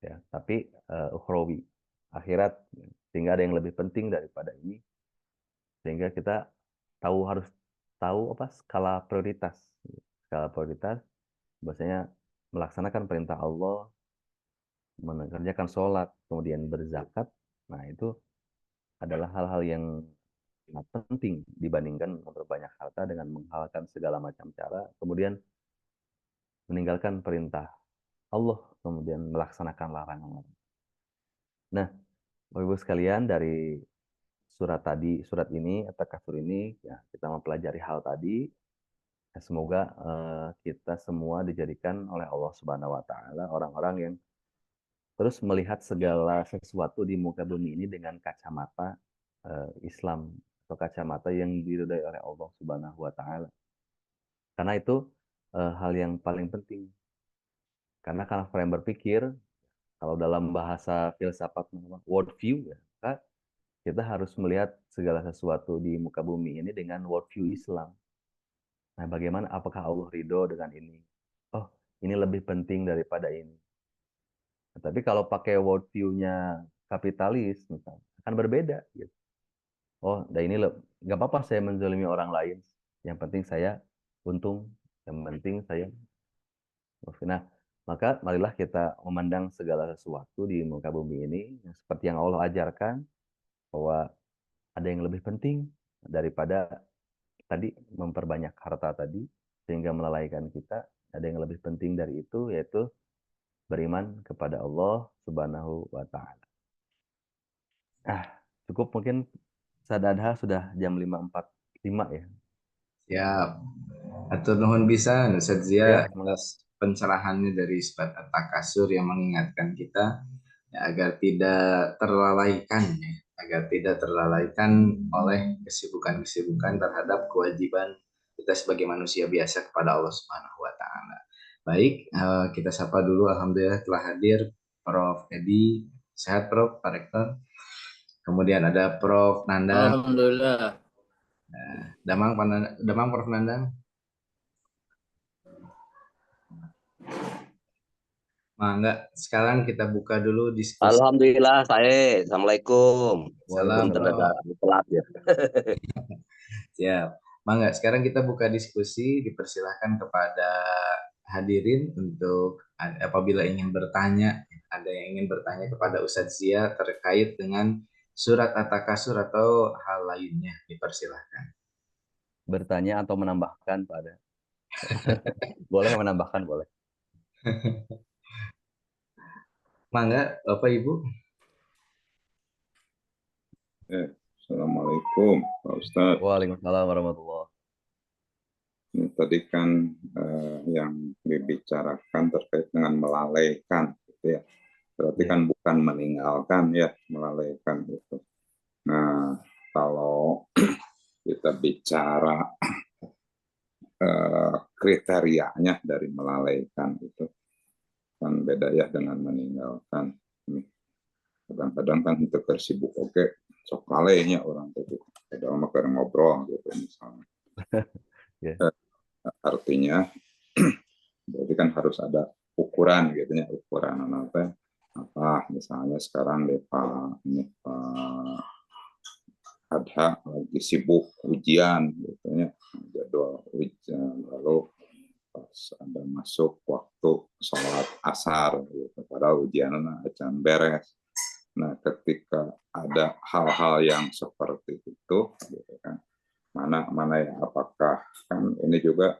ya, tapi ukhrawi, akhirat. Sehingga ada yang lebih penting daripada ini, sehingga kita harus tahu apa skala prioritas. Skala prioritas bahwasanya melaksanakan perintah Allah, mengerjakan sholat, kemudian berzakat. Nah, itu adalah hal-hal yang sangat penting dibandingkan memperbanyak harta dengan menghalalkan segala macam cara, kemudian meninggalkan perintah Allah, kemudian melaksanakan larangan. Nah, Bapak Ibu sekalian, dari surat ini, At-Takatsur ini, ya, kita mempelajari hal tadi. Ya, semoga kita semua dijadikan oleh Allah Subhanahu wa Ta'ala orang-orang yang terus melihat segala sesuatu di muka bumi ini dengan kacamata Islam, atau kacamata yang diridhai oleh Allah Subhanahu wa Ta'ala. Karena itu hal yang paling penting. Karena frame berpikir, kalau dalam bahasa filsafat world view, ya, maka kita harus melihat segala sesuatu di muka bumi ini dengan world view Islam. Nah, bagaimana, apakah Allah ridho dengan ini? Oh, ini lebih penting daripada ini. Nah, tapi kalau pakai world view-nya kapitalis, misalnya, akan berbeda. Gitu. Oh, nah ini loh, nggak apa-apa saya menzalimi orang lain. Yang penting saya untung. Yang penting saya. Nah, maka marilah kita memandang segala sesuatu di muka bumi ini seperti yang Allah ajarkan, bahwa ada yang lebih penting daripada tadi memperbanyak harta tadi, sehingga melalaikan kita. Ada yang lebih penting dari itu, yaitu beriman kepada Allah Subhanahu wa Ta'ala. Cukup mungkin Sadadha, sudah jam 5.45 ya. Siap. Atur nuhun bisa Ustaz Ya, Zia atas pencerahannya dari surat At-Takasur yang mengingatkan kita ya, agar tidak terlalaikan ya, agar tidak terlalaikan oleh kesibukan-kesibukan terhadap kewajiban kita sebagai manusia biasa kepada Allah Subhanahu wa Ta'ala. Baik, kita sapa dulu. Alhamdulillah telah hadir Prof. Edi. Sehat Prof, Pak Rektor. Kemudian ada Prof. Nandang. Alhamdulillah. Damang Prof. Nandang. Mangga, sekarang kita buka dulu diskusi. Alhamdulillah, saya. Assalamualaikum. Salam, Punten ada Prof. telat ya. Siap. Mangga, sekarang kita buka diskusi. Dipersilahkan kepada hadirin untuk apabila ingin bertanya, ada yang ingin bertanya kepada Ustadz Zia terkait dengan surat At-Takasur atau hal lainnya, dipersilahkan. Bertanya atau menambahkan pada. Boleh menambahkan, boleh. Mangga, Bapak Ibu. Assalamualaikum Pak Ustadz. Waalaikumsalam warahmatullahi. Ini tadi kan yang dibicarakan terkait dengan melalaikan, gitu ya. Berarti kan bukan meninggalkan ya, melalaikan itu. Nah, kalau kita bicara kriterianya dari melalaikan itu kan beda ya dengan meninggalkan. Kadang-kadang kan kita tersibuk, oke, sok lalainya orang tadi. Kadang mah ngobrol gitu misalnya. Artinya berarti kan harus ada ukuran gitu ya, ukuran apa misalnya sekarang Pak Adha lagi sibuk ujian gitu ya, jadwal ujian, lalu pas ada masuk waktu sholat asar gitu, padahal ujiannya acan beres. Nah, ketika ada hal-hal yang seperti itu gitu kan, mana ya, apakah kan ini juga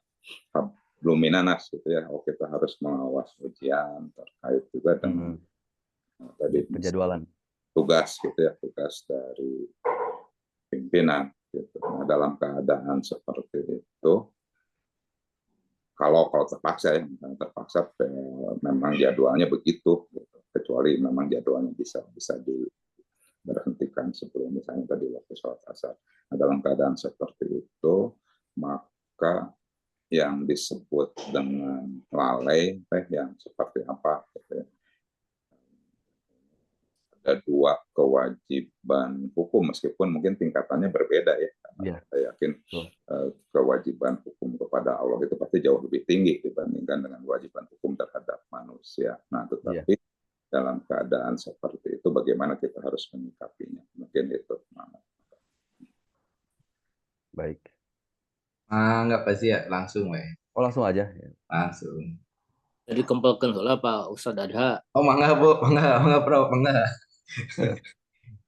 belum minanas gitu ya, kita harus mengawas ujian terkait juga dengan tadi penjadwalan tugas gitu ya, tugas dari pimpinan gitu. Nah, dalam keadaan seperti itu, kalau terpaksa ya, terpaksa memang jadwalnya begitu gitu. Kecuali memang jadwalnya bisa diberhentikan sebelum misalnya tadi waktu sholat asar. Nah, dalam keadaan seperti itu, maka yang disebut dengan lalai yang seperti apa gitu ya. ada dua kewajiban hukum, meskipun mungkin tingkatannya berbeda ya. Iya, Saya yakin betul. kewajiban hukum kepada Allah itu pasti jauh lebih tinggi dibandingkan dengan kewajiban hukum terhadap manusia. Nah, Iya, tetapi dalam keadaan seperti itu bagaimana kita harus menyikapinya? Mungkin itu. baik. Enggak pasti ya, langsung weh. Oh, langsung aja. Langsung. Jadi kempelkan heula Pak Ustadz Adha. Oh, mangga Bu, mangga Bro, mangga.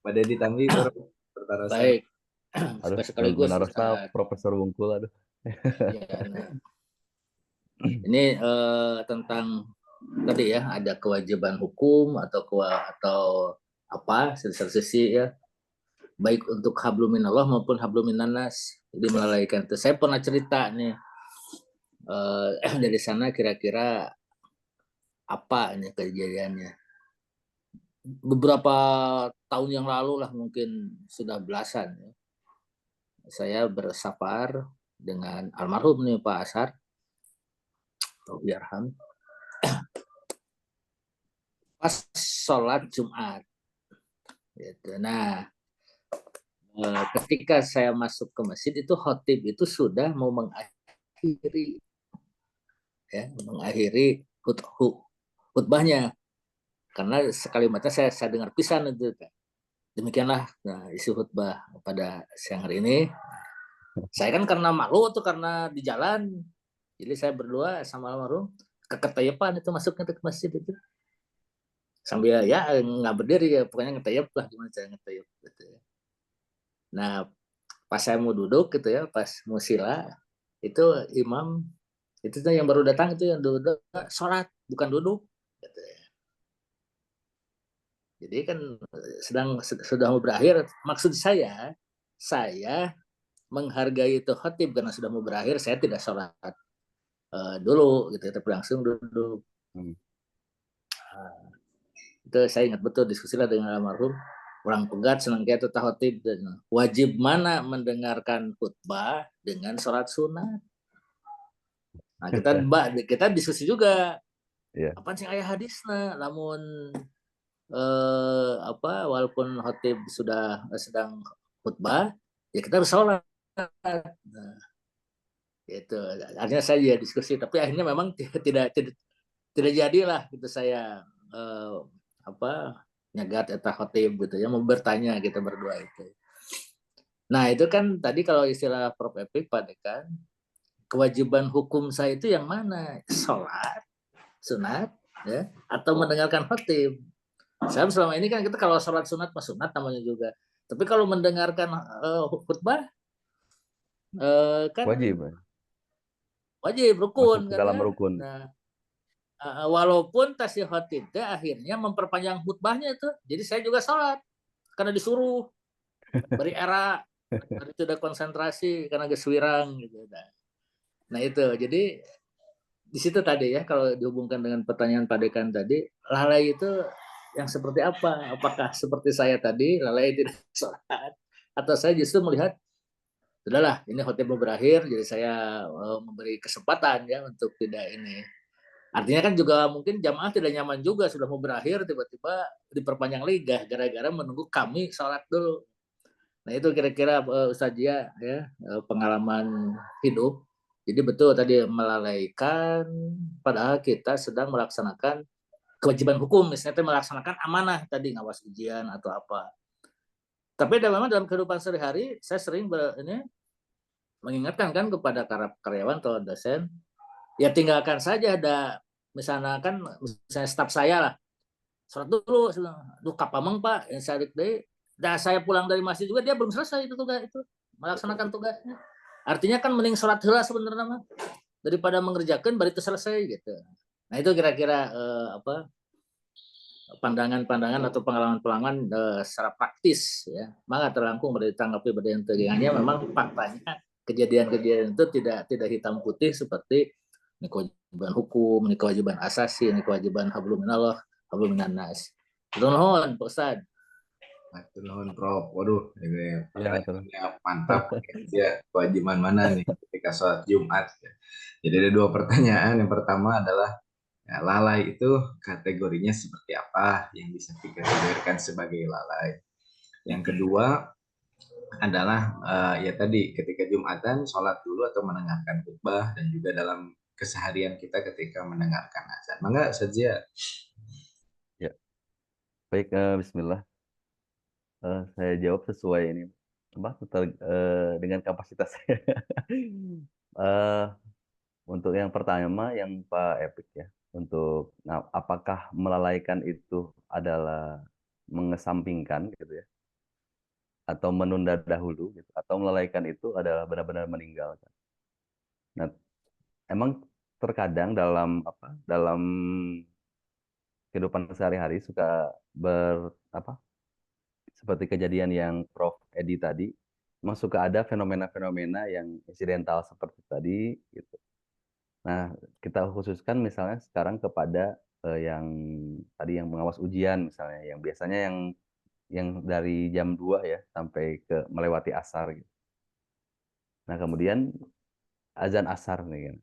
Pak Dedi Tambi pertarasan. Baik. Aduh, Sekaligus menarosna Profesor Wungkul, aduh. ya, nah. Ini tentang tadi ya, ada kewajiban hukum atau apa sisi ya, baik untuk hablum minallah maupun hablum minannas. Jadi melalaikan itu. Saya pernah cerita nih dari sana kira-kira apa ini kejadiannya. Beberapa tahun yang lalu lah, mungkin sudah belasan ya. Saya bersafar dengan almarhum nih Pak Asar, Yarham, pas sholat Jumat. Gitu. Nah, ketika saya masuk ke masjid itu khotib itu sudah mau mengakhiri khutbahnya, karena sekali mata saya dengar pisan itu. Demikianlah isi khutbah pada siang hari ini. Saya kan karena malu tuh, karena di jalan, jadi saya berdua sama almarhum keketayapan itu masuknya ke masjid itu, sambil ya nggak berdiri ya, pokoknya ngetayap lah, gimana cara ngetayap gitu ya. Nah, pas saya mau duduk gitu ya, pas mau sila, itu imam itu tuh yang baru datang itu yang duduk sholat, bukan duduk gitu ya. Jadi kan sudah mau berakhir, maksud saya menghargai itu khatib, karena sudah mau berakhir saya tidak sholat dulu gitu, tapi langsung duduk. Itu saya ingat betul diskusi lah dengan almarhum, orang pegat senang kayak itu tahotib, wajib mana mendengarkan khutbah dengan sholat sunat. Nah, kita diskusi juga, apa sih ayat hadisnya, namun walaupun khotib sudah sedang khutbah ya kita harus sholat. Nah, itu akhirnya saya diskusi, tapi akhirnya memang tidak jadilah gitu saya nyagat eta khotib gitu ya, mau bertanya kita berdua itu. Nah, itu kan tadi kalau istilah Prof. Epik Pak Dekan, kewajiban hukum saya itu yang mana? Sholat sunat ya, atau mendengarkan khotib. Saya selama ini kan kita kalau sholat sunat mas sunat namanya juga, tapi kalau mendengarkan khutbah kan wajib rukun masuk kan dalam ya. rukun. Nah, walaupun tasih khotib akhirnya memperpanjang khutbahnya itu, jadi saya juga sholat karena disuruh beri era, karena itu udah konsentrasi karena geswirang gitu. Nah itu jadi di situ tadi ya, kalau dihubungkan dengan pertanyaan Pak Dekan tadi, lalai itu yang seperti apa? Apakah seperti saya tadi lalai tidak sholat, atau saya justru melihat sudahlah ini khotib mau berakhir, jadi saya memberi kesempatan ya untuk tidak ini. Artinya kan juga mungkin jamaah tidak nyaman juga, sudah mau berakhir tiba-tiba diperpanjang liga gara-gara menunggu kami sholat dulu. Nah itu kira-kira Ustaz Jia ya, pengalaman hidup. Jadi betul tadi melalaikan, padahal kita sedang melaksanakan kewajiban hukum, misalnya melaksanakan amanah tadi, ngawas ujian atau apa. Tapi memang dalam kehidupan sehari-hari saya sering mengingatkan kan kepada karyawan atau dosen, ya tinggalkan saja, ada misalnya staf saya lah, sholat dulu, duh kapameng Pak, yang saya saya pulang dari masjid juga dia belum selesai itu tugas itu, melaksanakan tugasnya. Artinya kan mending sholat heula sebenarnya mah, daripada mengerjakan baru itu selesai gitu. Nah itu kira-kira pandangan-pandangan atau pengalaman-pengalaman secara praktis ya, maka terangkum pada ditanggapi pada yang tegangannya. Memang faktanya kejadian-kejadian itu tidak hitam putih seperti ini kewajiban hukum, ini kewajiban asasi, ini kewajiban hablum minallah, hablum minannas. Nuhun Pak Ustad. Nuhun Prof. Waduh, ini pertanyaannya mantap. Ya, kewajiban mana nih ketika sholat Jumat? Jadi ada dua pertanyaan. Yang pertama adalah Nah, lalai itu kategorinya seperti apa yang bisa dikategorikan sebagai lalai. Yang kedua adalah ya tadi ketika Jumatan sholat dulu atau mendengarkan khutbah, dan juga dalam keseharian kita ketika mendengarkan azan. Mangga saja. Ya, baik, Bismillah. Saya jawab sesuai ini, apa, dengan kapasitas saya. Eh, untuk yang pertama, yang Pak Epik ya, untuk apakah melalaikan itu adalah mengesampingkan gitu ya, atau menunda dahulu gitu, atau melalaikan itu adalah benar-benar meninggalkan. Nah, emang terkadang dalam apa, dalam kehidupan sehari-hari suka apa, seperti kejadian yang Prof. Edi tadi, memang suka ada fenomena-fenomena yang insidental seperti tadi gitu. Nah, kita khususkan misalnya sekarang kepada yang tadi yang mengawas ujian misalnya, yang biasanya yang dari jam 2 ya sampai ke melewati asar gitu. Nah, kemudian azan asar nih kan.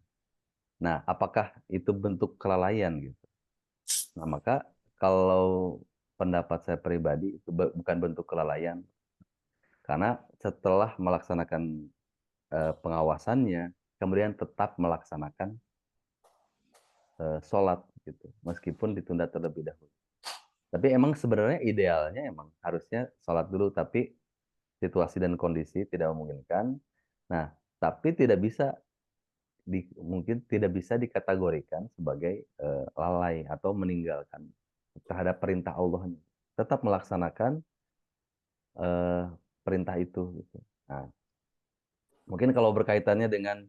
Nah, apakah itu bentuk kelalaian gitu? Nah, maka kalau pendapat saya pribadi itu bukan bentuk kelalaian, karena setelah melaksanakan pengawasannya, kemudian tetap melaksanakan sholat gitu, meskipun ditunda terlebih dahulu. Tapi emang sebenarnya idealnya emang harusnya sholat dulu, tapi situasi dan kondisi tidak memungkinkan. Nah, tapi mungkin tidak bisa dikategorikan sebagai lalai atau meninggalkan terhadap perintah Allah. Tetap melaksanakan eh, perintah itu gitu. Nah, mungkin kalau berkaitannya dengan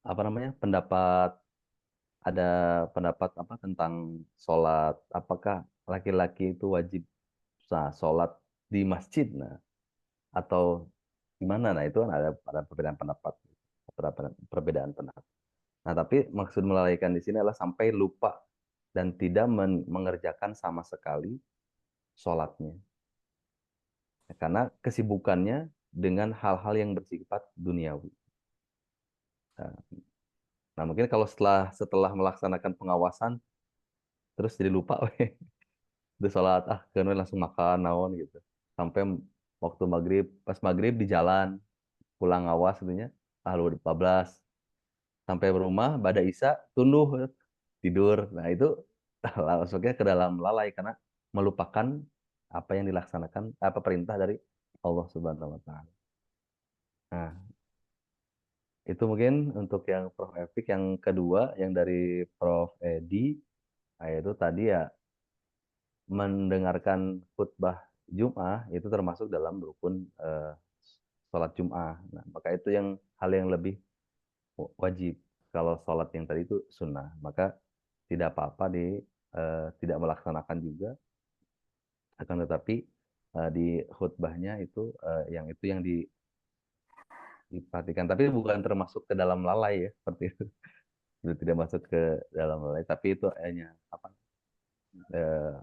apa namanya, ada pendapat apa tentang sholat, apakah laki-laki itu wajib sholat di masjid, nah, atau gimana? Nah, itu kan ada perbedaan pendapat, perbedaan pendapat. Nah, tapi maksud melalaikan di sini adalah sampai lupa dan tidak mengerjakan sama sekali sholatnya, karena kesibukannya dengan hal-hal yang bersifat duniawi. Nah, nah, mungkin kalau setelah melaksanakan pengawasan terus jadi lupa, udah sholat kemudian langsung makan naon gitu, sampai waktu maghrib, pas maghrib di jalan pulang awas gitunya, lu 14 sampai rumah pada isya tunduh tidur. Nah, itu masuknya ke dalam lalai karena melupakan apa yang dilaksanakan, apa perintah dari Allah Subhanahu wa taala. Nah, itu mungkin untuk yang Prof. Epik. Yang kedua yang dari Prof. Edi, nah, itu tadi ya, mendengarkan khutbah Jum'ah itu termasuk dalam rukun sholat Jum'ah. Nah, maka itu yang hal yang lebih wajib. Kalau sholat yang tadi itu sunnah, maka tidak apa-apa tidak melaksanakan juga. Akan tetapi di khutbahnya itu yang diperhatikan. Tapi bukan termasuk ke dalam lalai ya, seperti itu. Itu tidak masuk ke dalam lalai, tapi itu hanya apa? eh,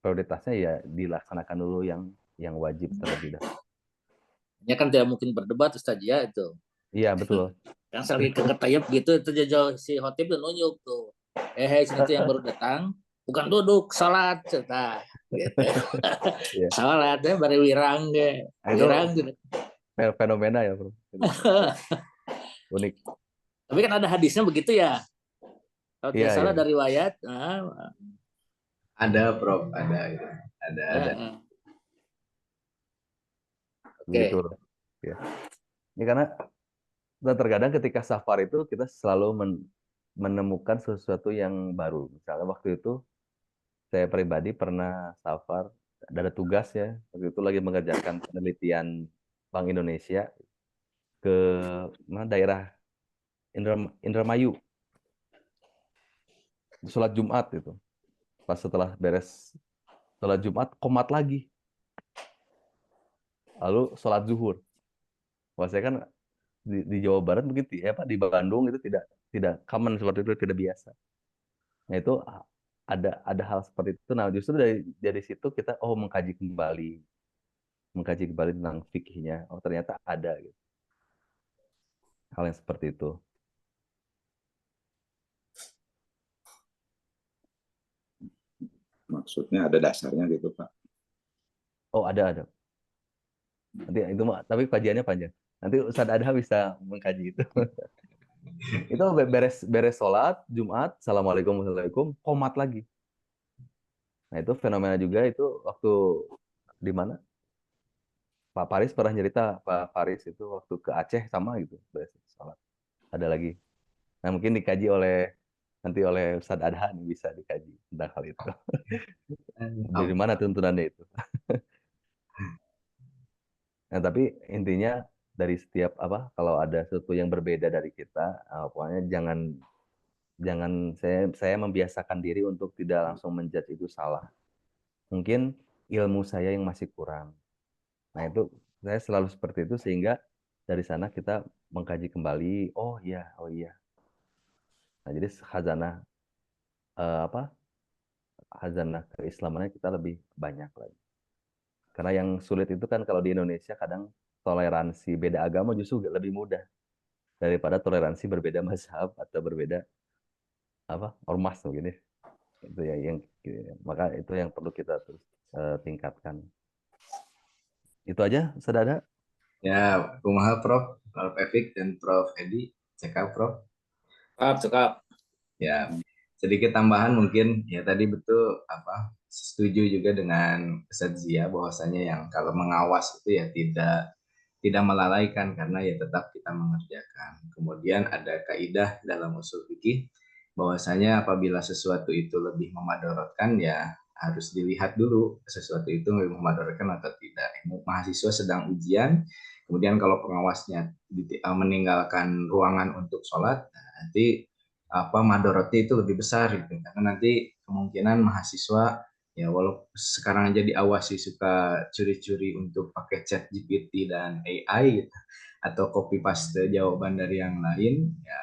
Prioritasnya ya dilaksanakan dulu yang wajib terlebih dahulu. Ya kan tidak mungkin berdebat Ustaz ya itu. Iya, betul. Yang sering ketayap gitu itu jajal si Hotip dan nunjuk tuh. Sini tuh yang baru datang bukan duduk salat cerita gitu. Iya. Salatnya baru wirang ge. Nah, itu Wirang gitu. fenomena ya, bro. Unik. Tapi kan ada hadisnya begitu ya. Kalau tidak Iya, salah iya. dari riwayat. Ada, Prof. Ada itu. Ada. Begitu. Oke. Ya. Ini karena terkadang ketika safar itu kita selalu menemukan sesuatu yang baru. Misalnya waktu itu saya pribadi pernah safar, ada tugas ya. Waktu itu lagi mengerjakan penelitian Bank Indonesia ke daerah Indramayu. Sholat Jumat itu. Pas setelah beres sholat Jumat, komat lagi. Lalu sholat zuhur. Wah, saya kan di Jawa Barat begitu ya, Pak, di Bandung itu tidak common seperti itu, tidak biasa. Nah, itu ada hal seperti itu. Nah, justru dari situ kita mengkaji kembali tentang fikihnya. Oh, ternyata ada gitu. Hal yang seperti itu. maksudnya ada dasarnya gitu Pak. Oh, ada. Nanti itu mah, tapi kajiannya panjang. Nanti Ustadz Adha bisa mengkaji itu. Itu beres sholat Jumat, assalamualaikum warahmatullahi wabarakatuh, komat lagi. Nah itu fenomena juga itu waktu di mana Pak Faris pernah cerita, Pak Faris itu waktu ke Aceh sama gitu beres sholat. Ada lagi. Nah mungkin dikaji nanti oleh Ustadz Adha nih, bisa dikaji tentang hal itu. Dari mana tuntunannya itu? Nah tapi intinya dari setiap kalau ada sesuatu yang berbeda dari kita, pokoknya jangan saya membiasakan diri untuk tidak langsung menjudge itu salah. Mungkin ilmu saya yang masih kurang. Nah itu saya selalu seperti itu sehingga dari sana kita mengkaji kembali. Oh iya. Nah jadi khazanah keislamannya kita lebih banyak lagi. Karena yang sulit itu kan kalau di Indonesia kadang toleransi beda agama justru lebih mudah daripada toleransi berbeda mazhab atau berbeda ormas begini. Itu ya maka itu yang perlu kita terus tingkatkan. Itu aja, saudara. Ya, kumaha Prof. Prof. Evik dan Prof. Edi, cekap Prof. Cekap. Ya, sedikit tambahan mungkin ya tadi betul setuju juga dengan Ustadz Zia bahwasanya yang kalau mengawas itu ya tidak melalaikan karena ya tetap kita mengerjakan. Kemudian ada kaidah dalam usul fikih bahwasanya apabila sesuatu itu lebih memadorotkan ya harus dilihat dulu sesuatu itu lebih memadorotkan atau tidak. Mahasiswa sedang ujian, kemudian kalau pengawasnya meninggalkan ruangan untuk sholat, nanti madorotnya itu lebih besar gitu karena nanti kemungkinan mahasiswa ya walau sekarang aja diawasi suka curi-curi untuk pakai chat GPT dan AI gitu atau copy paste jawaban dari yang lain ya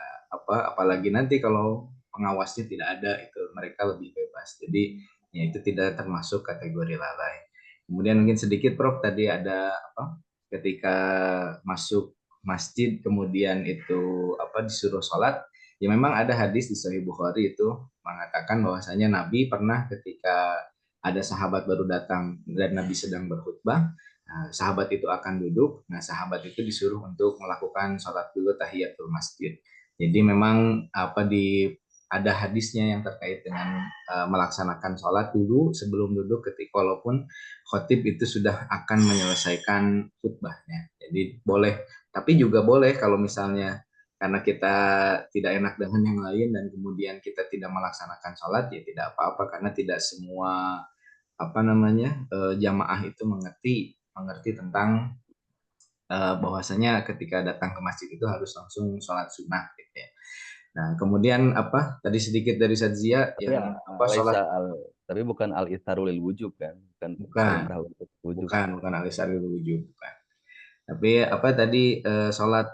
apalagi nanti kalau pengawasnya tidak ada itu mereka lebih bebas jadi ya itu tidak termasuk kategori lalai. Kemudian mungkin sedikit Prof tadi ada ketika masuk masjid kemudian itu disuruh sholat. Ya memang ada hadis di Sahih Bukhari itu mengatakan bahwasanya Nabi pernah ketika ada sahabat baru datang dan Nabi sedang berkhutbah, sahabat itu akan duduk, nah sahabat itu disuruh untuk melakukan sholat dulu tahiyatul masjid. Jadi memang ada hadisnya yang terkait dengan melaksanakan sholat dulu sebelum duduk ketika walaupun khotib itu sudah akan menyelesaikan khutbahnya. Jadi boleh, tapi juga boleh kalau misalnya karena kita tidak enak dengan yang lain dan kemudian kita tidak melaksanakan sholat ya tidak apa-apa karena tidak semua jamaah itu mengerti tentang bahwasanya ketika datang ke masjid itu harus langsung sholat sunnah gitu ya. Nah kemudian tadi sedikit dari Sadzia yang sholat tapi bukan al-itharul wujub kan, bukan untuk wujub. bukan al-itharul wujub bukan. Tapi tadi sholat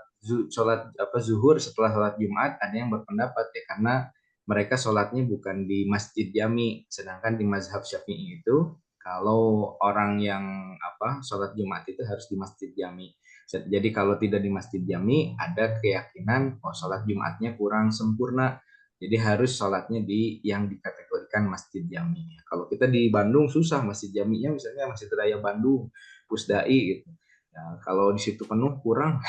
zuhur setelah sholat Jumat ada yang berpendapat ya karena mereka sholatnya bukan di masjid jami, sedangkan di mazhab Syafi'i itu kalau orang yang sholat Jumat itu harus di masjid jami. Jadi kalau tidak di masjid jami ada keyakinan sholat Jumatnya kurang sempurna. Jadi harus sholatnya di yang dikategorikan masjid jami. Kalau kita di Bandung susah masjid jaminya misalnya Masjid Raya Bandung, Pusdai gitu. Nah, kalau di situ penuh kurang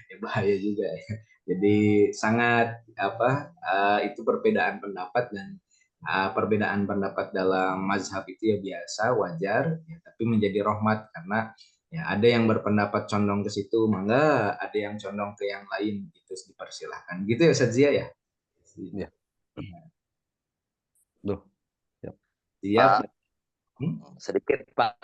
ya bahaya juga ya. Jadi sangat itu perbedaan pendapat dan perbedaan pendapat dalam mazhab itu ya biasa wajar ya, tapi menjadi rahmat karena ya ada yang berpendapat condong ke situ mangga ada yang condong ke yang lain itu dipersilahkan gitu ya Ustaz Zia ya. Ya. Duh. Siap. Sedikit Pak.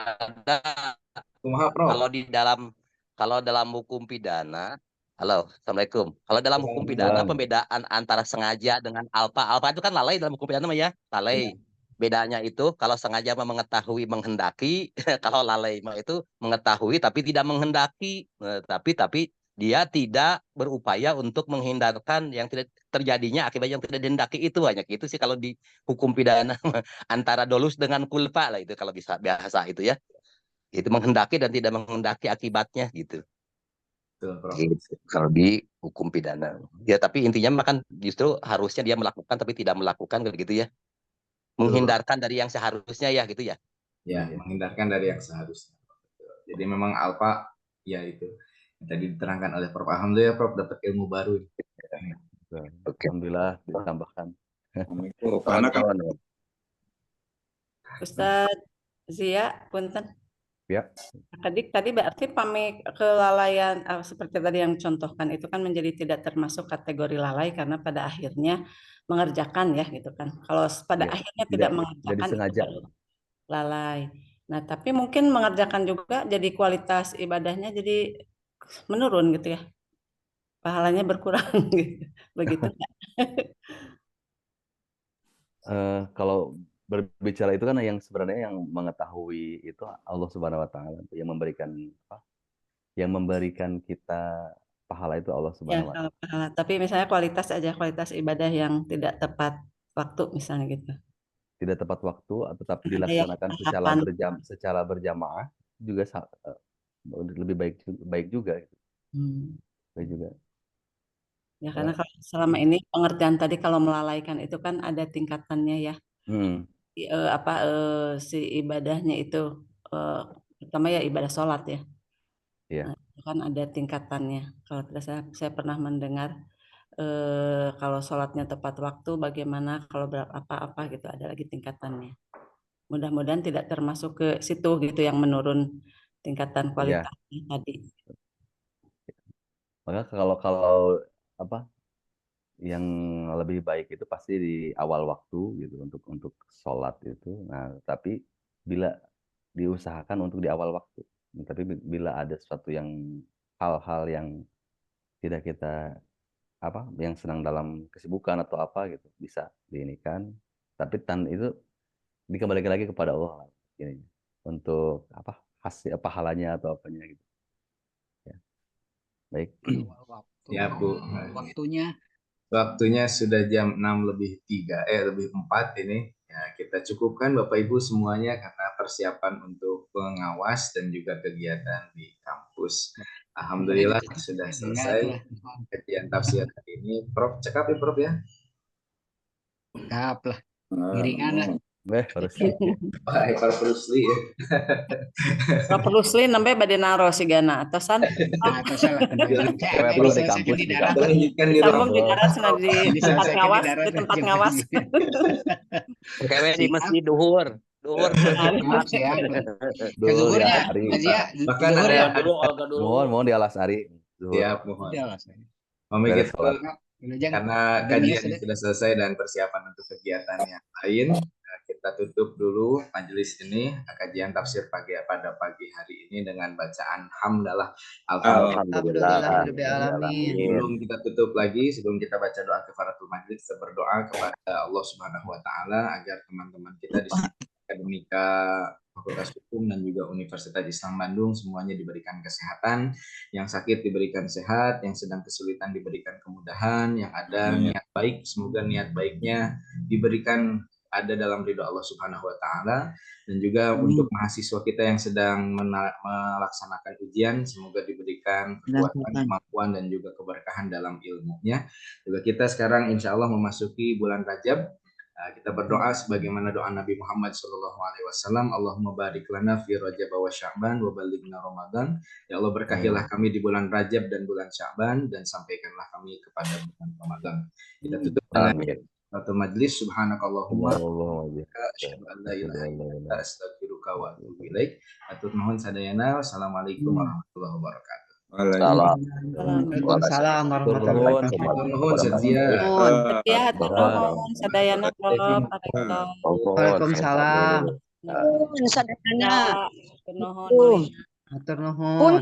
Kalau dalam hukum pidana, halo, assalamualaikum. Kalau dalam hukum pidana pembedaan antara sengaja dengan alpa itu kan lalai dalam hukum pidana ya, lalai. Bedanya itu kalau sengaja mengetahui menghendaki, kalau lalai itu mengetahui tapi tidak menghendaki, tapi dia tidak berupaya untuk menghindarkan yang tidak terjadinya akibat yang tidak dihendaki itu banyak itu sih kalau di hukum pidana antara dolus dengan kulpa lah itu kalau bisa biasa itu ya. Itu menghendaki dan tidak menghendaki akibatnya gitu. Gitu. Kalau di hukum pidana. Ya tapi intinya kan justru harusnya dia melakukan tapi tidak melakukan gitu ya. menghindarkan dari yang seharusnya ya gitu ya. Ya, menghindarkan dari yang seharusnya. Jadi memang alfa ya itu yang tadi diterangkan oleh Prof. Alhamdulillah Prof dapat ilmu baru. Oke. Alhamdulillah ditambahkan. Karena kan Ustadz Zia, punten. Ya. Tadi berarti kelalaian seperti tadi yang contohkan itu kan menjadi tidak termasuk kategori lalai karena pada akhirnya mengerjakan ya gitu kan. Kalau pada Ya, akhirnya tidak tidak mengerjakan itu disengaja. baru lalai. Nah, tapi mungkin mengerjakan juga jadi kualitas ibadahnya jadi menurun gitu ya. Pahalanya berkurang gitu. Begitu nggak? Kalau berbicara itu kan yang sebenarnya yang mengetahui itu Allah Subhanahu wa taala, yang memberikan apa? Yang memberikan kita pahala itu Allah Ya, Subhanahu wa kalau taala. pahala. Tapi misalnya kualitas ibadah yang tidak tepat waktu misalnya gitu. Tidak tepat waktu atau tapi Ada yang dilaksanakan tahapan. secara berjamaah juga lebih baik juga gitu. Baik juga. Ya karena kalau selama ini pengertian tadi kalau melalaikan itu kan ada tingkatannya ya. Si ibadahnya itu pertama ya ibadah sholat ya. Iya. Nah, itu kan ada tingkatannya. Kalau tidak saya pernah mendengar kalau sholatnya tepat waktu bagaimana, kalau apa-apa gitu ada lagi tingkatannya. Mudah-mudahan tidak termasuk ke situ gitu yang menurun tingkatan kualitasnya tadi. Maka kalau apa yang lebih baik itu pasti di awal waktu gitu untuk sholat itu. Nah, tapi bila diusahakan untuk di awal waktu. Tapi bila ada sesuatu yang hal-hal yang tidak kita yang sedang dalam kesibukan atau apa gitu bisa diinikan. Tapi itu dikembalikan lagi kepada Allah ini untuk hasil pahalanya atau apanya gitu. Ya. Baik. Ya, Bu. Waktunya sudah jam 6:03 lebih 4 ini. Ya, kita cukupkan Bapak Ibu semuanya karena persiapan untuk pengawas dan juga kegiatan di kampus. Alhamdulillah sudah selesai kajian tafsir hari ini. Prof, cekap ya Prof ya. Cekap lah. Giringan lah. Baik, Prof Rusli ya. Prof Rusli namanya badai naro si Gana atasan. Atasan lah. Di kampus di darat di tempat ngawas. Kewe di masjid duhur. Siap. Kezuhurnya. Bahkan ada mohon di Alasari. Siap, mohon. Karena kajian sudah selesai dan persiapan untuk kegiatan yang lain, kita tutup dulu majelis ini, kajian tafsir pada pagi hari ini dengan bacaan hamdalah. Alhamdulillah. Sebelum kita tutup lagi, sebelum kita baca doa kafaratul majelis, kita berdoa kepada Allah Subhanahu wa taala agar teman-teman kita di Akademika Fakultas Hukum dan juga Universitas Islam Bandung semuanya diberikan kesehatan, yang sakit diberikan sehat, yang sedang kesulitan diberikan kemudahan, yang ada niat baik semoga niat baiknya diberikan ada dalam ridho Allah Subhanahu wa taala, dan juga untuk mahasiswa kita yang sedang melaksanakan ujian semoga diberikan kekuatan, kemampuan dan juga keberkahan dalam ilmunya. Juga kita sekarang insya Allah memasuki bulan Rajab. Kita berdoa sebagaimana doa Nabi Muhammad SAW. Allahumma barik lana fi Rajab wa Sya'ban wa balighna Ramadan. Ya Allah, berkahilah kami di bulan Rajab dan bulan Sya'ban dan sampaikanlah kami kepada bulan Ramadan. Kita tutup dengan satu majlis. Subhanakallahumma asyhadu an la ilaha illa anta astaghfiruka wa atubu ilaik. Atur nuhun sadayana. Wassalamualaikum warahmatullahi wabarakatuh. Waalaikumsalam warahmatullahi wabarakatuh. Nuhun setia. Sadayana Prof. Waalaikumsalam. Sadayana. Atur nuhun. Atur nuhun.